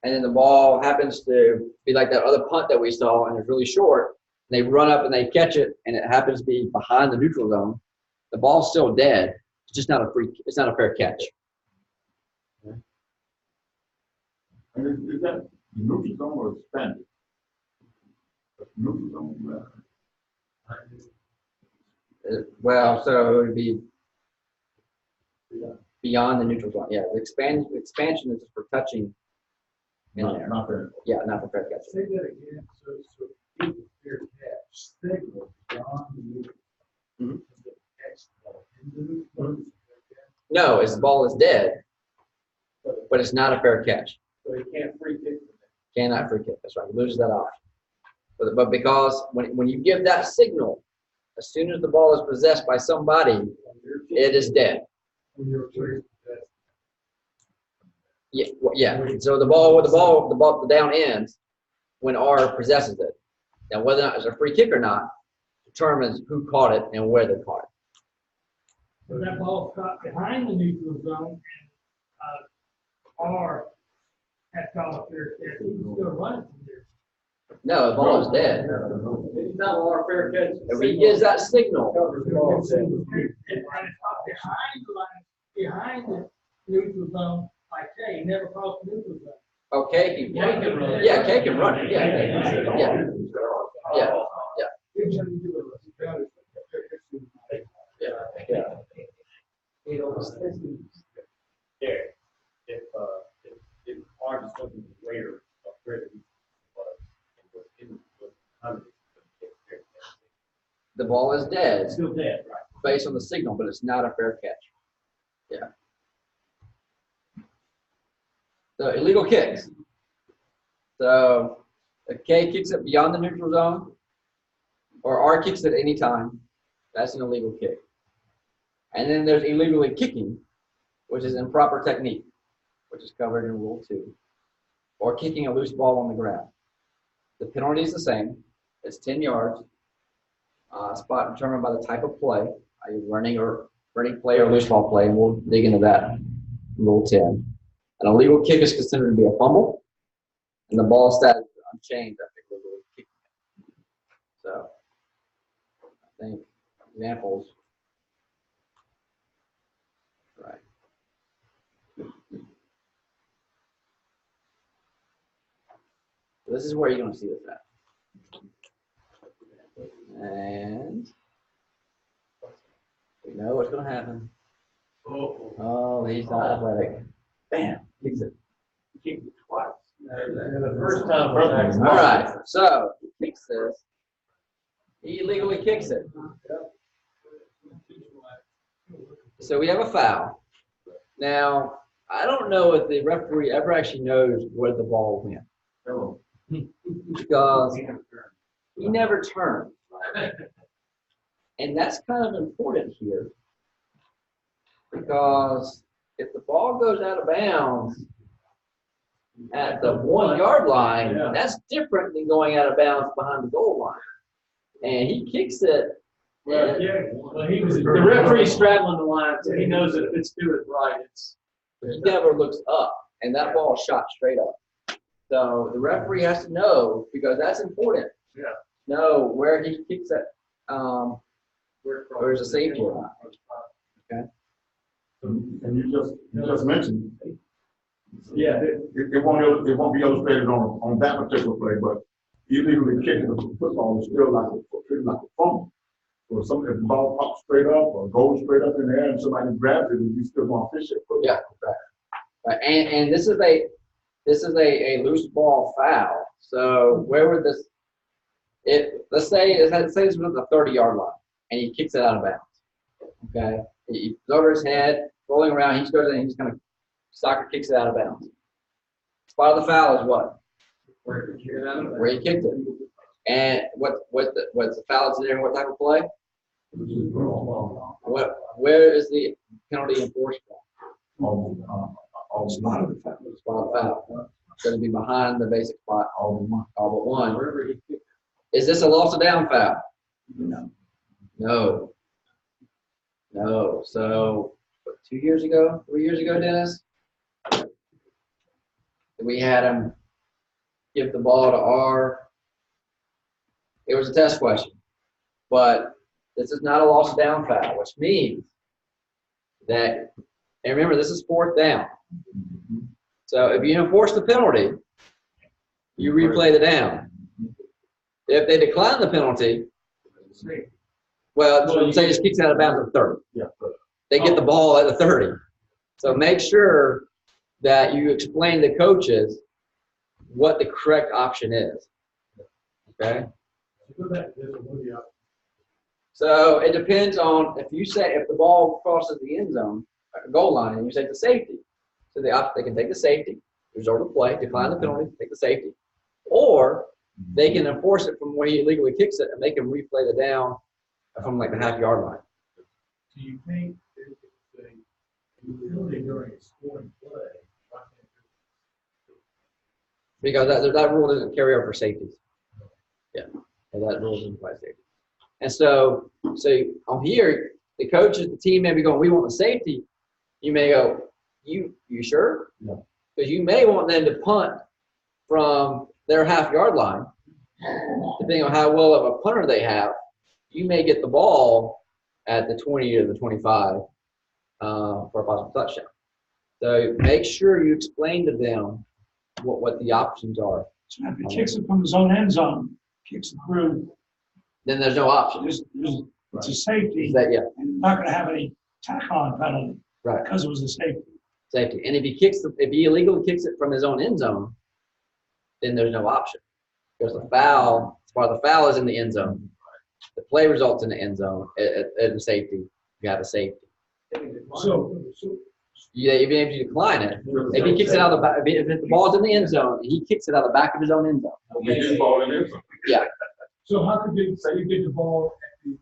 [SPEAKER 1] and then the ball happens to be like that other punt that we saw, and it's really short, and they run up and they catch it, and it happens to be behind the neutral zone, the ball's still dead. It's just not it's not a fair catch.
[SPEAKER 2] And is that neutral zone or expanded? Neutral zone.
[SPEAKER 1] Well, so it would be beyond the neutral zone. Yeah, the expansion is for touching in there.
[SPEAKER 2] Not fair.
[SPEAKER 1] Yeah, not for fair catch.
[SPEAKER 8] Say that again, so people fair catch, signal beyond the neutral.
[SPEAKER 1] Mhm.
[SPEAKER 8] Catch the ball into the neutral.
[SPEAKER 1] No, the ball is dead, but it's not a fair catch.
[SPEAKER 8] So he can't free kick from
[SPEAKER 1] Cannot free kick. That's right. He loses that option. But because when you give that signal, as soon as the ball is possessed by somebody, it is dead.
[SPEAKER 8] when you're free.
[SPEAKER 1] Yeah, yeah. So the down ends when R possesses it. Now, whether or not it's a free kick or not determines who caught it and where they caught it.
[SPEAKER 9] So that ball caught behind the neutral zone and R had called a fair catch. He was still running from there.
[SPEAKER 1] No, the ball is dead.
[SPEAKER 8] It's not our fair catch.
[SPEAKER 1] If he gives that signal,
[SPEAKER 9] And it's caught behind the neutral zone, like Kay, never crossed the neutral zone.
[SPEAKER 1] okay, he can run. Yeah, Kay can run it. Yeah.
[SPEAKER 5] There, if ours is something greater,
[SPEAKER 1] The ball is dead
[SPEAKER 5] it's still dead, right?
[SPEAKER 1] based on the signal, but it's not a fair catch. Yeah. So illegal kicks. So if K kicks it beyond the neutral zone, or R kicks it any time, that's an illegal kick. And then there's illegally kicking, which is improper technique, which is covered in Rule 2, or kicking a loose ball on the ground. The penalty is the same. It's 10 yards. Spot determined by the type of play, i.e. running play or loose ball play, and we'll dig into that in Rule 10. An illegal kick is considered to be a fumble, and the ball status is unchanged after illegally kicking it. So, I think examples. Right. So this is where you're going to see this at. And we know what's going to happen. Oh, he's not athletic. Bam, kicks it.
[SPEAKER 5] He kicked it twice.
[SPEAKER 8] The first time.
[SPEAKER 1] All right, so he kicks this. He illegally kicks it. So we have a foul. Now, I don't know if the referee ever actually knows where the ball went. Because he never turned. And that's kind of important here. Because if the ball goes out of bounds at the 1 yard line, that's different than going out of bounds behind the goal line. And he kicks it.
[SPEAKER 5] Well, the referee's straddling the line, so he knows that if it's to his right,
[SPEAKER 1] He never looks up, and that ball shot straight up. So the referee has to know, because that's important.
[SPEAKER 5] Yeah.
[SPEAKER 1] Know where he kicks it, Where's the safety line?
[SPEAKER 2] And you just mentioned,
[SPEAKER 5] Yeah.
[SPEAKER 2] it won't be illustrated on that particular play, but illegally kicking the football is still like a fumble. Or if the ball pops straight up or goes straight up in the air and somebody grabs it, you still want to fish it.
[SPEAKER 1] Yeah, right. And this is a loose ball foul. So where would this? Let's say it's at the 30-yard line and he kicks it out of bounds. Okay, he's over his head, rolling around. He just goes in and he's kind of soccer kicks it out of bounds. Spot of the foul is what? Where he kicked it. And what's the foul is there and what type of play? Where is the penalty enforced from?
[SPEAKER 6] Spot of the foul.
[SPEAKER 1] Spot of the foul. It's going to be behind the basic spot, all but one. Is this a loss of down foul? No. So, 3 years ago, Dennis, we had him give the ball to R. It was a test question, but this is not a loss of down foul, which means that, and remember, this is 4th down. So if you enforce the penalty, you replay the down. If they decline the penalty, well, say just kicks out of bounds at 30.
[SPEAKER 2] Yeah.
[SPEAKER 1] They get the ball at the 30. So make sure that you explain to coaches what the correct option is. Okay? So it depends on if the ball crosses the end zone, goal line, and you say the safety. So they can take the safety, resort to play, decline the penalty, take the safety. Or they can enforce it from where he illegally kicks it and make him replay the down from like the half-yard line.
[SPEAKER 8] Do you think if it's a penalty during a scoring play?
[SPEAKER 1] Because that rule doesn't carry over for safeties. Yeah, and that rule doesn't apply to safety. And so on here, the coaches, the team may be going, we want the safety. You may go, you sure? No. Because you may want them to punt from their half-yard line. Depending on how well of a punter they have, you may get the ball at the 20 or the 25 for a possible touchdown. So make sure you explain to them what the options are.
[SPEAKER 6] So if he kicks it from his own end zone, kicks it through,
[SPEAKER 1] Then there's no option.
[SPEAKER 6] it's a safety.
[SPEAKER 1] Is that, yeah,
[SPEAKER 6] And you're not going to have any tack-on penalty
[SPEAKER 1] right.
[SPEAKER 6] because it was a safety.
[SPEAKER 1] Safety. And if he illegally kicks it from his own end zone, then there's no option. Because the foul is in the end zone. The play results in the end zone at the safety. You have a safety.
[SPEAKER 8] So
[SPEAKER 1] Even if you decline it, if he kicks it out of the back, if the ball's in the end zone, he kicks it out of the back of his own end zone.
[SPEAKER 2] Get the ball in there.
[SPEAKER 1] Yeah.
[SPEAKER 8] So how could they say you get the ball at the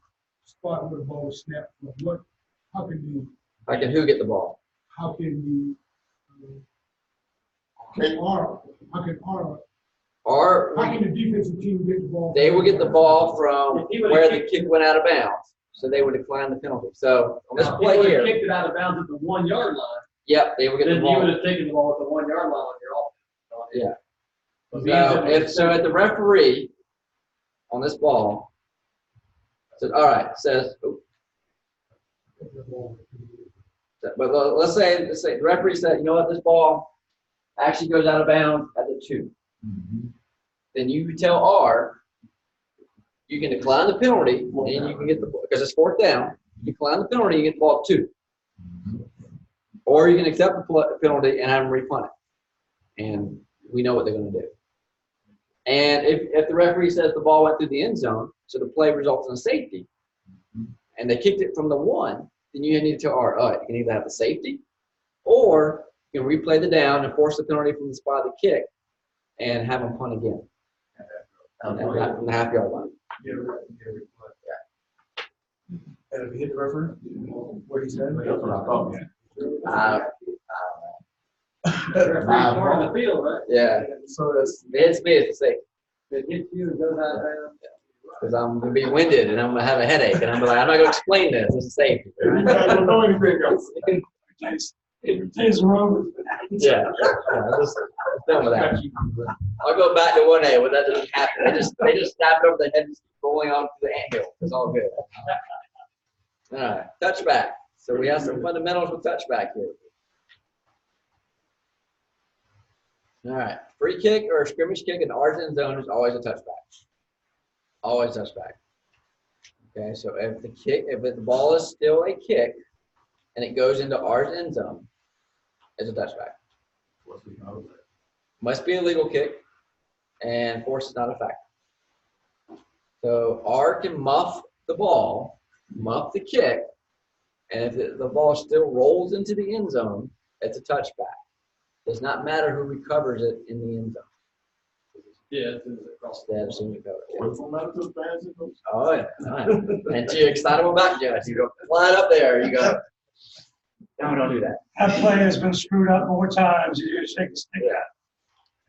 [SPEAKER 8] spot where the ball was snapped from? How can
[SPEAKER 1] Who get the ball?
[SPEAKER 8] how can the defensive team get the ball?
[SPEAKER 1] They will get the ball from where the kick went out of bounds. So they would decline the penalty. So on this play here,
[SPEAKER 5] Kicked it out of bounds at the 1 yard line.
[SPEAKER 1] yep, they will get the
[SPEAKER 5] Then you would
[SPEAKER 1] ball.
[SPEAKER 5] have taken the ball at the 1 yard line on your offense.
[SPEAKER 1] So if the referee on this ball says, all right, but let's say the referee said, you know what, this ball actually goes out of bounds at the 2. Then you tell R, you can decline the penalty, and you can get the ball, because it's 4th down. You decline the penalty, you get the ball at 2. Or you can accept the penalty and have them repunt it. And we know what they're going to do. And if the referee says the ball went through the end zone, so the play results in a safety, and they kicked it from the 1, then you need to tell R, all right, you can either have the safety, or you can replay the down and force the penalty from the spot of the kick and have them punt again. From the half-yard line.
[SPEAKER 8] And if you hit the referee, what he said?
[SPEAKER 2] That's what I thought.
[SPEAKER 5] Part of the field, right?
[SPEAKER 1] Yeah.
[SPEAKER 8] So that's.
[SPEAKER 1] If it hits me, it's a safety.
[SPEAKER 5] If it hits you, it goes out of bounds.
[SPEAKER 1] Because I'm going to be winded and I'm going to have a headache. And I'm like, I'm not going to explain this. This is safety.
[SPEAKER 2] I don't know anything else.
[SPEAKER 6] Days are over.
[SPEAKER 1] Yeah. Just done with that. I'll go back to 1A when that doesn't happen. They just snap it over the head and keep rolling on to the anthill. It's all good. All right, touchback. So we have some fundamentals with touchback here. All right, free kick or scrimmage kick in the Ours end zone is always a touchback. Always touchback. Okay, so if the ball is still a kick and it goes into Ours end zone, it's a touchback. Must be a legal kick, and force is not a factor. So R can muff the ball, muff the kick, and if the ball still rolls into the end zone, it's a touchback. Does not matter who recovers it in the end zone.
[SPEAKER 5] Yeah, it's across the
[SPEAKER 1] That's who recovers it.
[SPEAKER 2] What's on that to fans?
[SPEAKER 1] Oh yeah, and you're excitable about Judge. You go flying up there. You go. No, don't do that.
[SPEAKER 6] That play has been screwed up more times. You just take a stick
[SPEAKER 1] Yeah.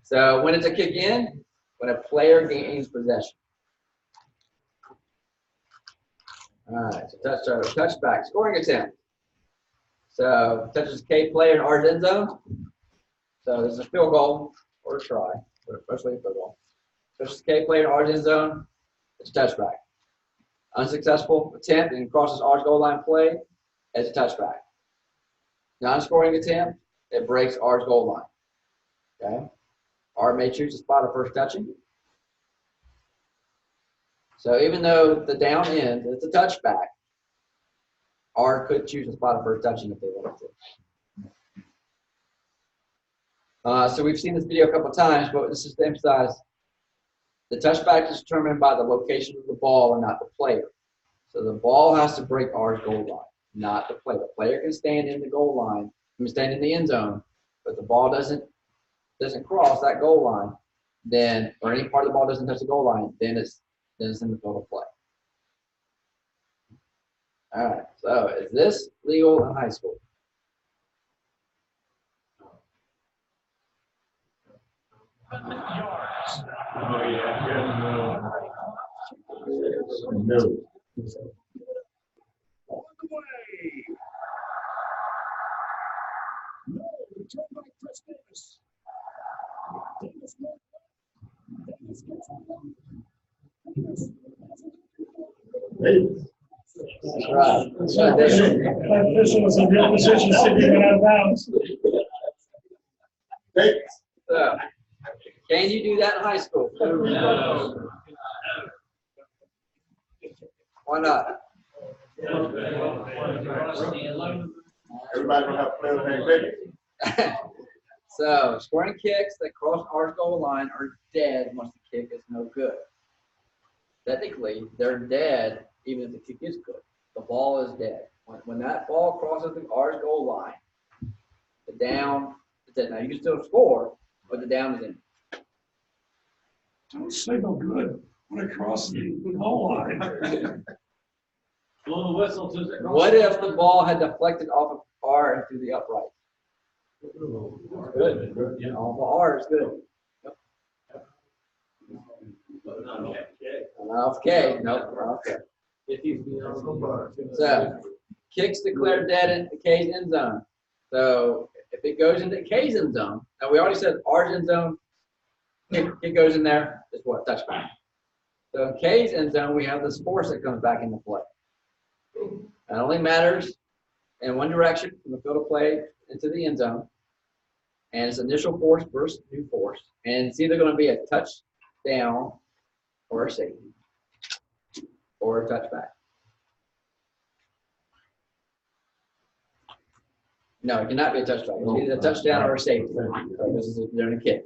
[SPEAKER 1] So when it's a kick in, when a player gains possession. All right, so touchback, scoring attempt. So touches K player in R's end zone. So this is a field goal or a try, but especially a field goal. Touches K player in R's end zone. It's a touchback. Unsuccessful attempt and crosses R's goal line play. It's a touchback. Non-scoring attempt, it breaks R's goal line. Okay. R may choose to spot a first touching. So even though the down end, it's a touchback, R could choose to spot a first touching if they wanted to. So we've seen this video a couple of times, but this is to emphasize the touchback is determined by the location of the ball and not the player. So the ball has to break R's goal line, not the player. The player can stand in the goal line, stand in the end zone, but the ball doesn't cross that goal line, then, or any part of the ball doesn't touch the goal line, then it's in the field of play. All right, so is this legal in high school?
[SPEAKER 5] Oh, yeah.
[SPEAKER 2] No.
[SPEAKER 7] On the way. No, return by Chris Davis. Davis goes back. Davis gets one. Davis.
[SPEAKER 2] Hey.
[SPEAKER 1] That's right.
[SPEAKER 6] That official was in real position, sitting out of bounds.
[SPEAKER 2] Hey.
[SPEAKER 1] So, can you do that in high school?
[SPEAKER 5] No.
[SPEAKER 1] Why not?
[SPEAKER 2] Everybody gonna have to play the next day.
[SPEAKER 1] So, scoring kicks that cross R's goal line are dead once the kick is no good. Technically, they're dead even if the kick is good. The ball is dead. When that ball crosses the R's goal line, the down is dead. Now, you can still score, but the down is in.
[SPEAKER 6] Don't signal good when it crosses the goal line.
[SPEAKER 5] Blow the whistle to the.
[SPEAKER 1] What if the ball had deflected off of R and through the upright? Good.
[SPEAKER 5] Yeah.
[SPEAKER 1] Off of R is good. Not off K. Nope. Okay.
[SPEAKER 5] If he's beyond.
[SPEAKER 1] So, kicks declared dead in the K's end zone. So, if it goes into K's end zone, now we already said R's end zone, kick goes in there, it's what? Touchback. So, in K's end zone, we have this force that comes back into play. It only matters in one direction from the field of play into the end zone. And it's initial force versus new force. And it's either going to be a touchdown or a safety or a touchback. No, it cannot be a touchback. It's either a touchdown or a safety. So this is during a kick.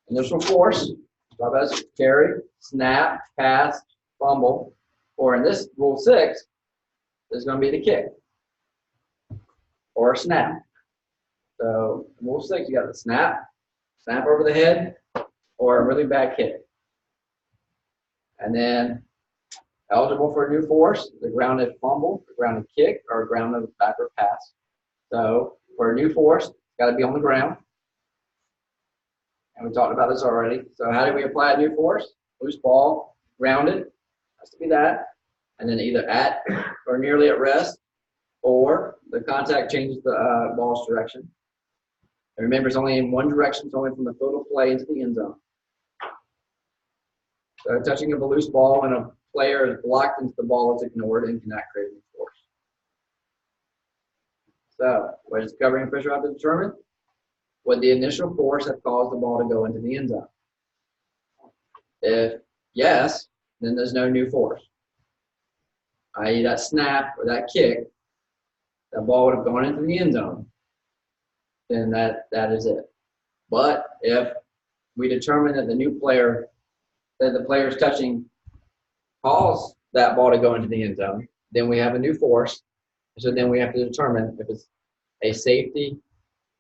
[SPEAKER 1] Initial force, talk about carry, snap, pass, fumble, or in this rule 6, is going to be the kick or a snap. So in rule 6, you got the snap over the head, or a really bad kick. And then eligible for a new force, the grounded fumble, the grounded kick, or a grounded backward pass. So for a new force, it's got to be on the ground. And we talked about this already. So how do we apply a new force? Loose ball, grounded, has to be that. And then either at or nearly at rest, or the contact changes the ball's direction. And remember, it's only in one direction. It's only from the field of play into the end zone. So touching of a loose ball in a player is blocked into the ball is ignored and cannot create any force. So, what does the covering official have to determine? Would the initial force have caused the ball to go into the end zone? If yes, then there's no new force. I.e. that snap or that kick, that ball would have gone into the end zone, then that is it. But if we determine that the player's touching caused that ball to go into the end zone, then we have a new force. So then we have to determine if it's a safety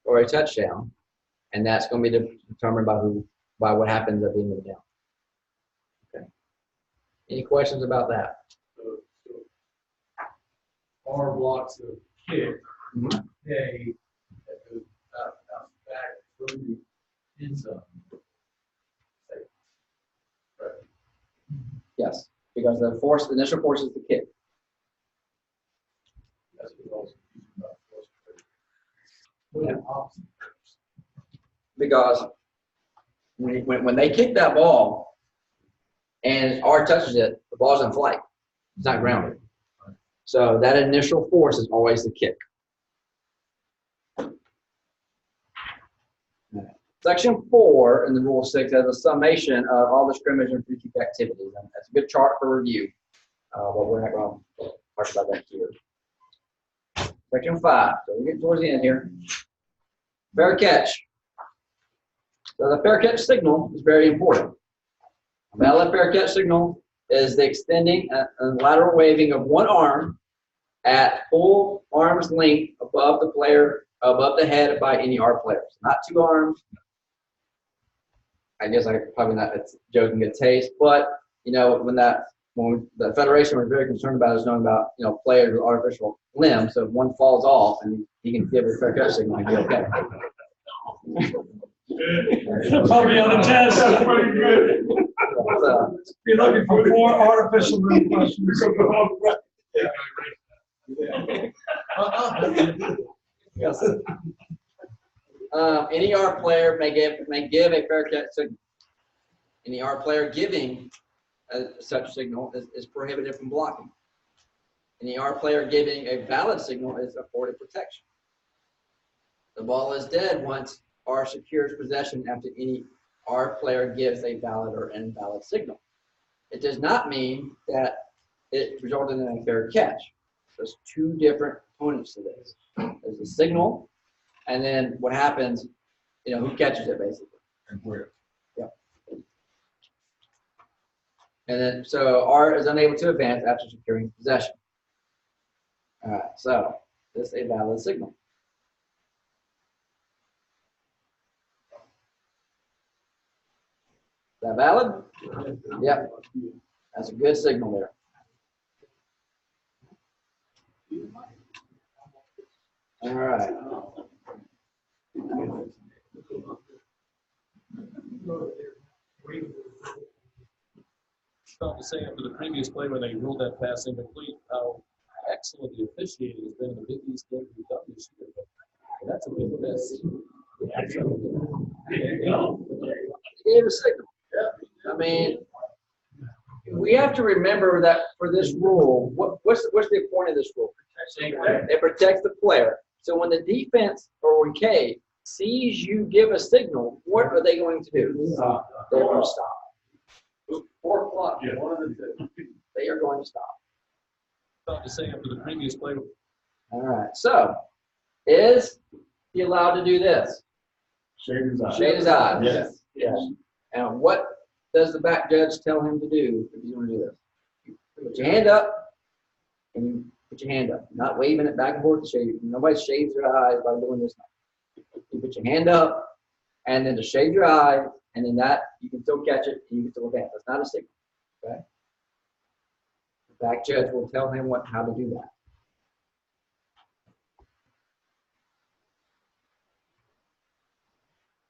[SPEAKER 1] or a touchdown, and that's going to be determined by what happens at the end of the down. Okay. Any questions about that?
[SPEAKER 5] R blocks a kick,
[SPEAKER 1] Mhm.
[SPEAKER 5] they, that goes out back through the end zone.
[SPEAKER 1] Yes, because the initial force is the kick.
[SPEAKER 5] That's what I was confused about. What an opposite.
[SPEAKER 1] Because when they kick that ball and R touches it, the ball's in flight. It's not grounded. So that initial force is always the kick. Section 4 in the Rule 6 has a summation of all the scrimmage and free kick activities. And that's a good chart for review. But we're not going to talk about that here. Section 5. So we're getting towards the end here. Fair catch. So the fair catch signal is very important. A valid fair catch signal is the extending and lateral waving of one arm at full arm's length above the player, above the head by any R players. Not two arms. I guess I probably not, it's joking good taste, but you know, when the Federation was very concerned about us knowing about, you know, players with artificial limbs, so if one falls off and he can give a fair catch signal, he'd be okay.
[SPEAKER 6] Probably on the test.
[SPEAKER 2] That's pretty good.
[SPEAKER 1] So,
[SPEAKER 6] Be looking for more artificial limb questions.
[SPEAKER 1] yes. Any R player may give a fair catch signal. Any R player giving such signal is prohibited from blocking. Any R player giving a valid signal is afforded protection. The ball is dead once R secures possession after any R player gives a valid or invalid signal. It does not mean that it resulted in a fair catch. There's two different components to this. There's the signal, and then what happens, you know, who catches it basically.
[SPEAKER 2] And where?
[SPEAKER 1] Yep. And then, so R is unable to advance after securing possession. All right, so this is a valid signal. Is that valid? Yep. That's a good signal there. All right.
[SPEAKER 7] Felt to say after the previous play when they ruled that pass incomplete, how excellent the officiating has been in the Big East games we've done this year. But that's a big miss.
[SPEAKER 1] Gave a signal. I mean, we have to remember that for this rule, what's the point of this rule? It protects the player. So when the defense or when K sees you give a signal, what are they going to do? They're going to stop. 4 o'clock.
[SPEAKER 2] Yeah.
[SPEAKER 1] One of the two. They are going to stop.
[SPEAKER 7] Felt to say after the previous play.
[SPEAKER 1] All right. So, is he allowed to do this?
[SPEAKER 2] Shade his eye.
[SPEAKER 1] Shade his eyes.
[SPEAKER 2] Yes.
[SPEAKER 1] Yes. And what does the back judge tell him to do if he's going to do this? You put your hand up, and you put your hand up. Not waving it back and forth to shade. Nobody shades their eyes by doing this. You put your hand up, and then to shade your eye, and then that you can still catch it, and you can still advance. That's not a signal. Okay. The back judge will tell him how to do that.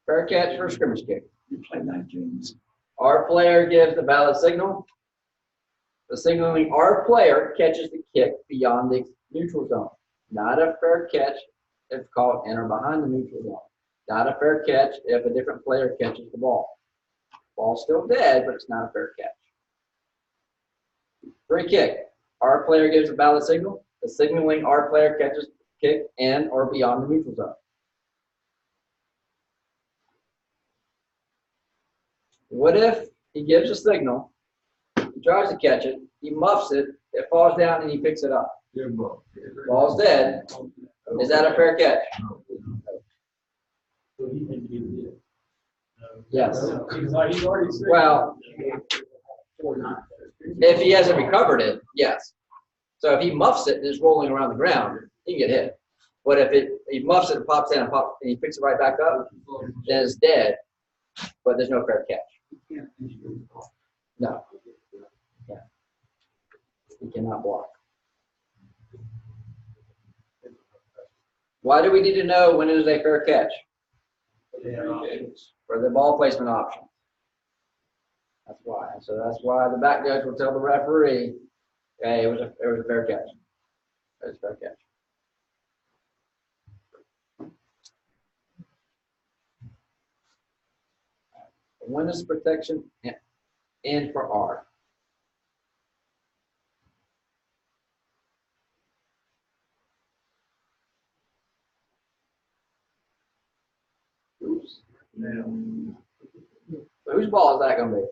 [SPEAKER 1] Fair catch for a scrimmage kick.
[SPEAKER 6] You play that games.
[SPEAKER 1] Our player gives the valid signal. The signaling our player catches the kick beyond the neutral zone. Not a fair catch if called in or behind the neutral zone. Not a fair catch if a different player catches the ball. Ball's still dead, but it's not a fair catch. Free kick. Our player gives a valid signal. The signaling our player catches kick in or beyond the neutral zone. What if he gives a signal, he tries to catch it, he muffs it, it falls down, and he picks it up?
[SPEAKER 2] Yeah, bro.
[SPEAKER 1] Ball's dead. Is that a fair catch? Yes.
[SPEAKER 5] He's already said.
[SPEAKER 1] Well, if he hasn't recovered it, yes. So if he muffs it and is rolling around the ground, he can get hit. But if he muffs it and pops down and he picks it right back up, then it's dead. But there's no fair catch. No. Yeah. He cannot block. Why do we need to know when it is a fair catch? For the ball placement option. That's why. So that's why the back judge will tell the referee, hey, it was a fair catch. It was a fair catch. When does protection end for R? Oops. So whose ball is that going to be?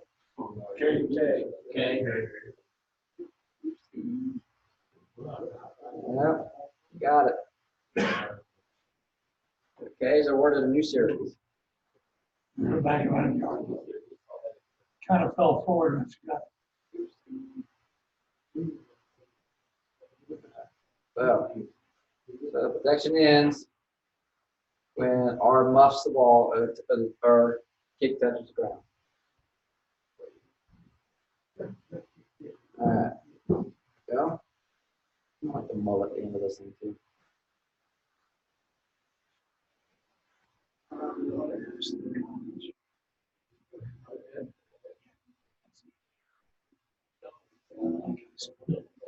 [SPEAKER 2] Okay.
[SPEAKER 1] Yep, got it. Okay, so awarded a new series.
[SPEAKER 6] We're back around yard. Kind of fell forward and forgot.
[SPEAKER 1] So the protection ends when R muffs the ball or kick touches the ground. All right. Go. I like the mullet at the end of this thing too.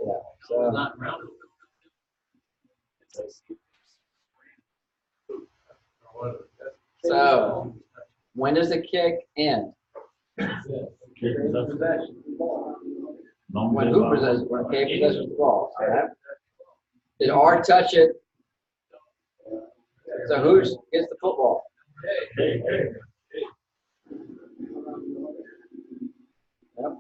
[SPEAKER 1] Yeah. So
[SPEAKER 4] Not rounded.
[SPEAKER 1] So when does the kick end? When who possesses? When K possesses the ball. All right. Did R touch it? So who gets the football? Yep.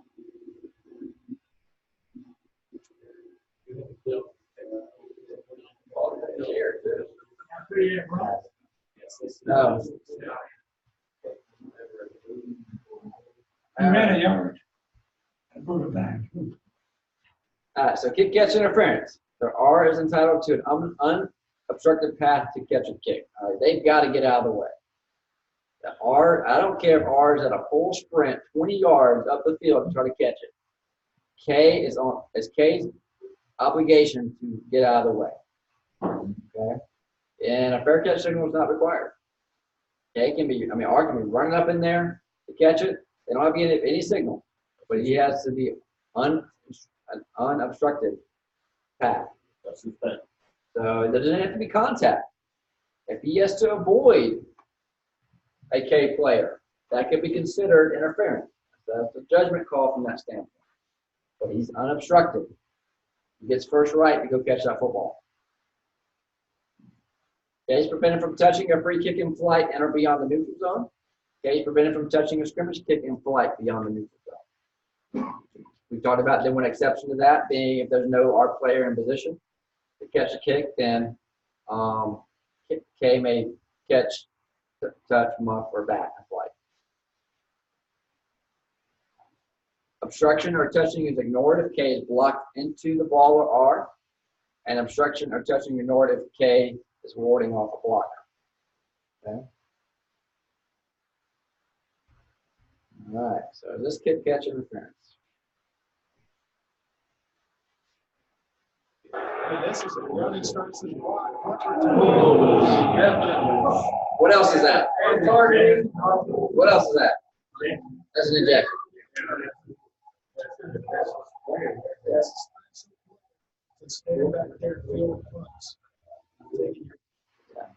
[SPEAKER 1] No.
[SPEAKER 6] He ran a yard and moved it back.
[SPEAKER 1] All right, so kick catch interference. So R is entitled to an unobstructed path to catch a kick. All right, they've got to get out of the way. The R, I don't care if R is at a full sprint, 20 yards up the field to try to catch it. K is K's obligation to get out of the way. Okay, and a fair catch signal is not required. R can be running up in there to catch it. They don't have to get any signal, but he has to be an unobstructed path.
[SPEAKER 2] That's his thing.
[SPEAKER 1] So it doesn't have to be contact. If he has to avoid a K player, that could be considered interference. So that's a judgment call from that standpoint. But he's unobstructed. He gets first right to go catch that football. Okay, he's prevented from touching a free kick in flight and or beyond the neutral zone. Okay, he's prevented from touching a scrimmage kick in flight beyond the neutral zone. We talked about then one exception to that being if there's no R player in position to catch a kick, then K may catch, touch, muff, or bat in flight. Obstruction or touching is ignored if K is blocked into the ball or R, and obstruction or touching ignored if K is warding off a blocker. Okay. All right. So this kick catch interference.
[SPEAKER 8] This is a running starts in block.
[SPEAKER 1] What else is that? What else is that? That's an ejection.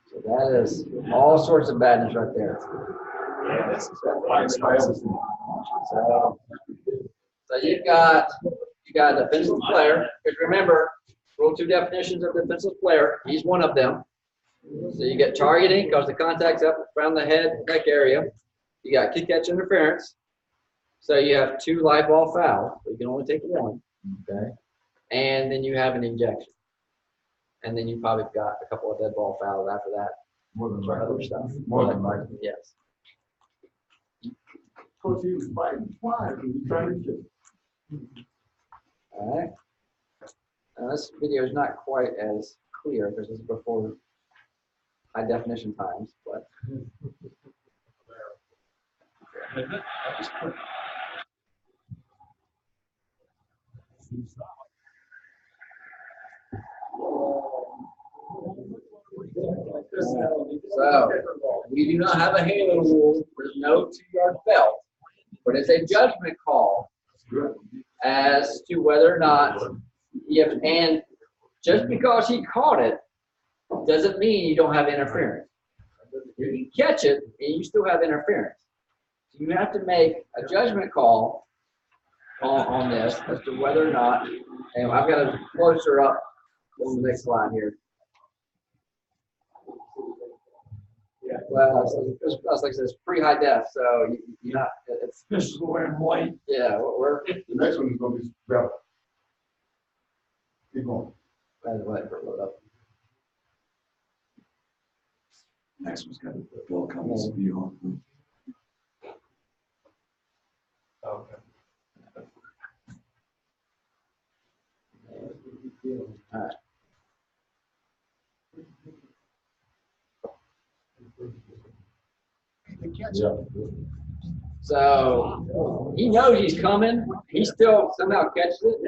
[SPEAKER 1] So that is all sorts of badness right there. So you've got you got a defensive player, because remember, Rule 2 definitions of defensive player, he's one of them. So you get targeting, because the contact's up around the head, neck area. You got kick catch interference. So you have 2 live ball fouls, but you can only take 1. Okay. And then you have an ejection. And then you probably got a couple of dead ball fouls after that.
[SPEAKER 2] More than
[SPEAKER 1] For
[SPEAKER 2] likely.
[SPEAKER 1] other stuff.
[SPEAKER 2] More than likely.
[SPEAKER 1] Yes.
[SPEAKER 2] Coach, he was fighting twice, he was trying to get.
[SPEAKER 1] All right. Now this video is not quite as clear because this is before high definition times, but so we do not have a halo rule. There's no 2-yard belt, but it's a judgment call as to whether or not and just because he caught it doesn't mean you don't have interference. You can catch it and you still have interference. So you have to make a judgment call on this as to whether or not, and I've got a closer up on the next slide here. Well, it's like I said, it's pretty high def, so you're not, it's,
[SPEAKER 6] This is wearing white.
[SPEAKER 1] yeah, we're,
[SPEAKER 2] The next one is gonna be better. Keep going.
[SPEAKER 1] let it load up.
[SPEAKER 6] Next one's got a Bill Cummings view on.
[SPEAKER 1] All right.
[SPEAKER 2] Yeah.
[SPEAKER 1] So he knows he's coming. He still somehow catches it.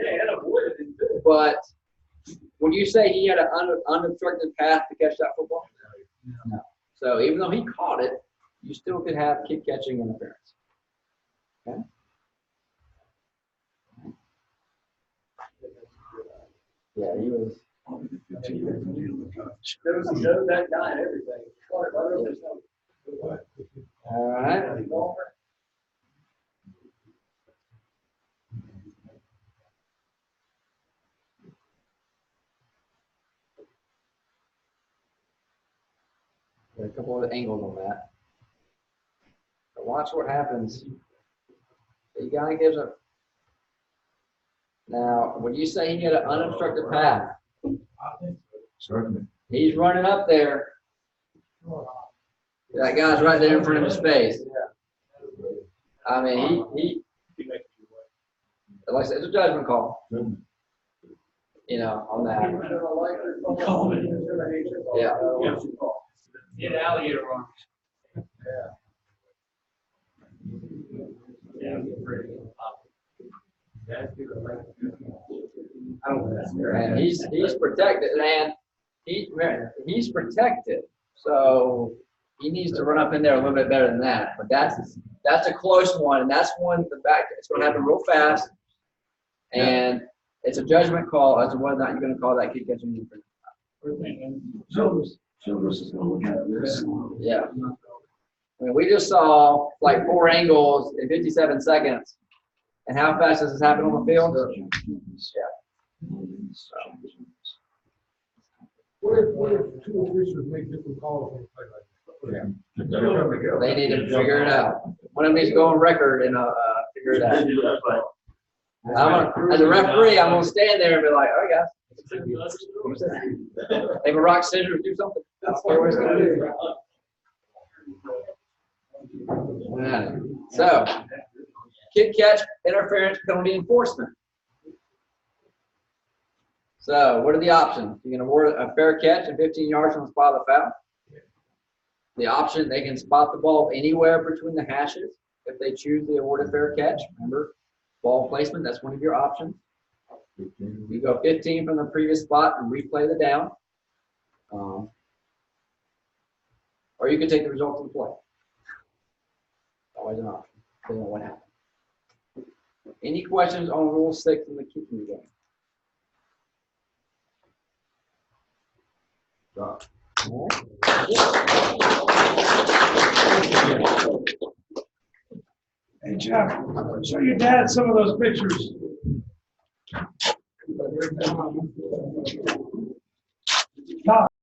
[SPEAKER 1] But would you say he had an unobstructed path to catch that football? No. So even though he caught it, you still could have kick catching interference. Okay. Yeah, he was.
[SPEAKER 5] Knows that guy and everything.
[SPEAKER 1] All right. There are a couple of angles on that. But watch what happens. The guy gives a. Now, would you say he had an unobstructed path?
[SPEAKER 2] Certainly.
[SPEAKER 1] He's running up there. That guy's right there in front of his face. I mean, he like I said, it's a judgment call. You know, on that. Yeah.
[SPEAKER 4] Get alligator arms.
[SPEAKER 1] And he's protected, and he's protected. So he needs to run up in there a little bit better than that. But that's a close one, and that's one it's going to happen real fast, and it's a judgment call as to whether or not you're going to call that kick catching defense.
[SPEAKER 6] Childress is going to look at this.
[SPEAKER 1] Yeah. I mean, we just saw like 4 angles in 57 seconds. And how fast does this happen on the field? Yeah.
[SPEAKER 8] What if 2 officials make different calls on a play like that?
[SPEAKER 1] They need to figure it out. One of them needs to go on record and figure it out. As a referee, I'm going to stand there and be like, all right, guys. Take a rock, scissors, do something. I don't care what it's going to do. Yeah. So, kick catch, interference, penalty enforcement. So, what are the options? You can award a fair catch and 15 yards from the spot of the foul. The option, they can spot the ball anywhere between the hashes if they choose the awarded fair catch. Remember, ball placement, that's one of your options. You go 15 from the previous spot and replay the down. Or you can take the results of the play. Always an option, depending on what happened. Any questions on Rule 6 in the kicking game?
[SPEAKER 6] Hey, Jeff, show your dad some of those pictures.
[SPEAKER 2] every time I lose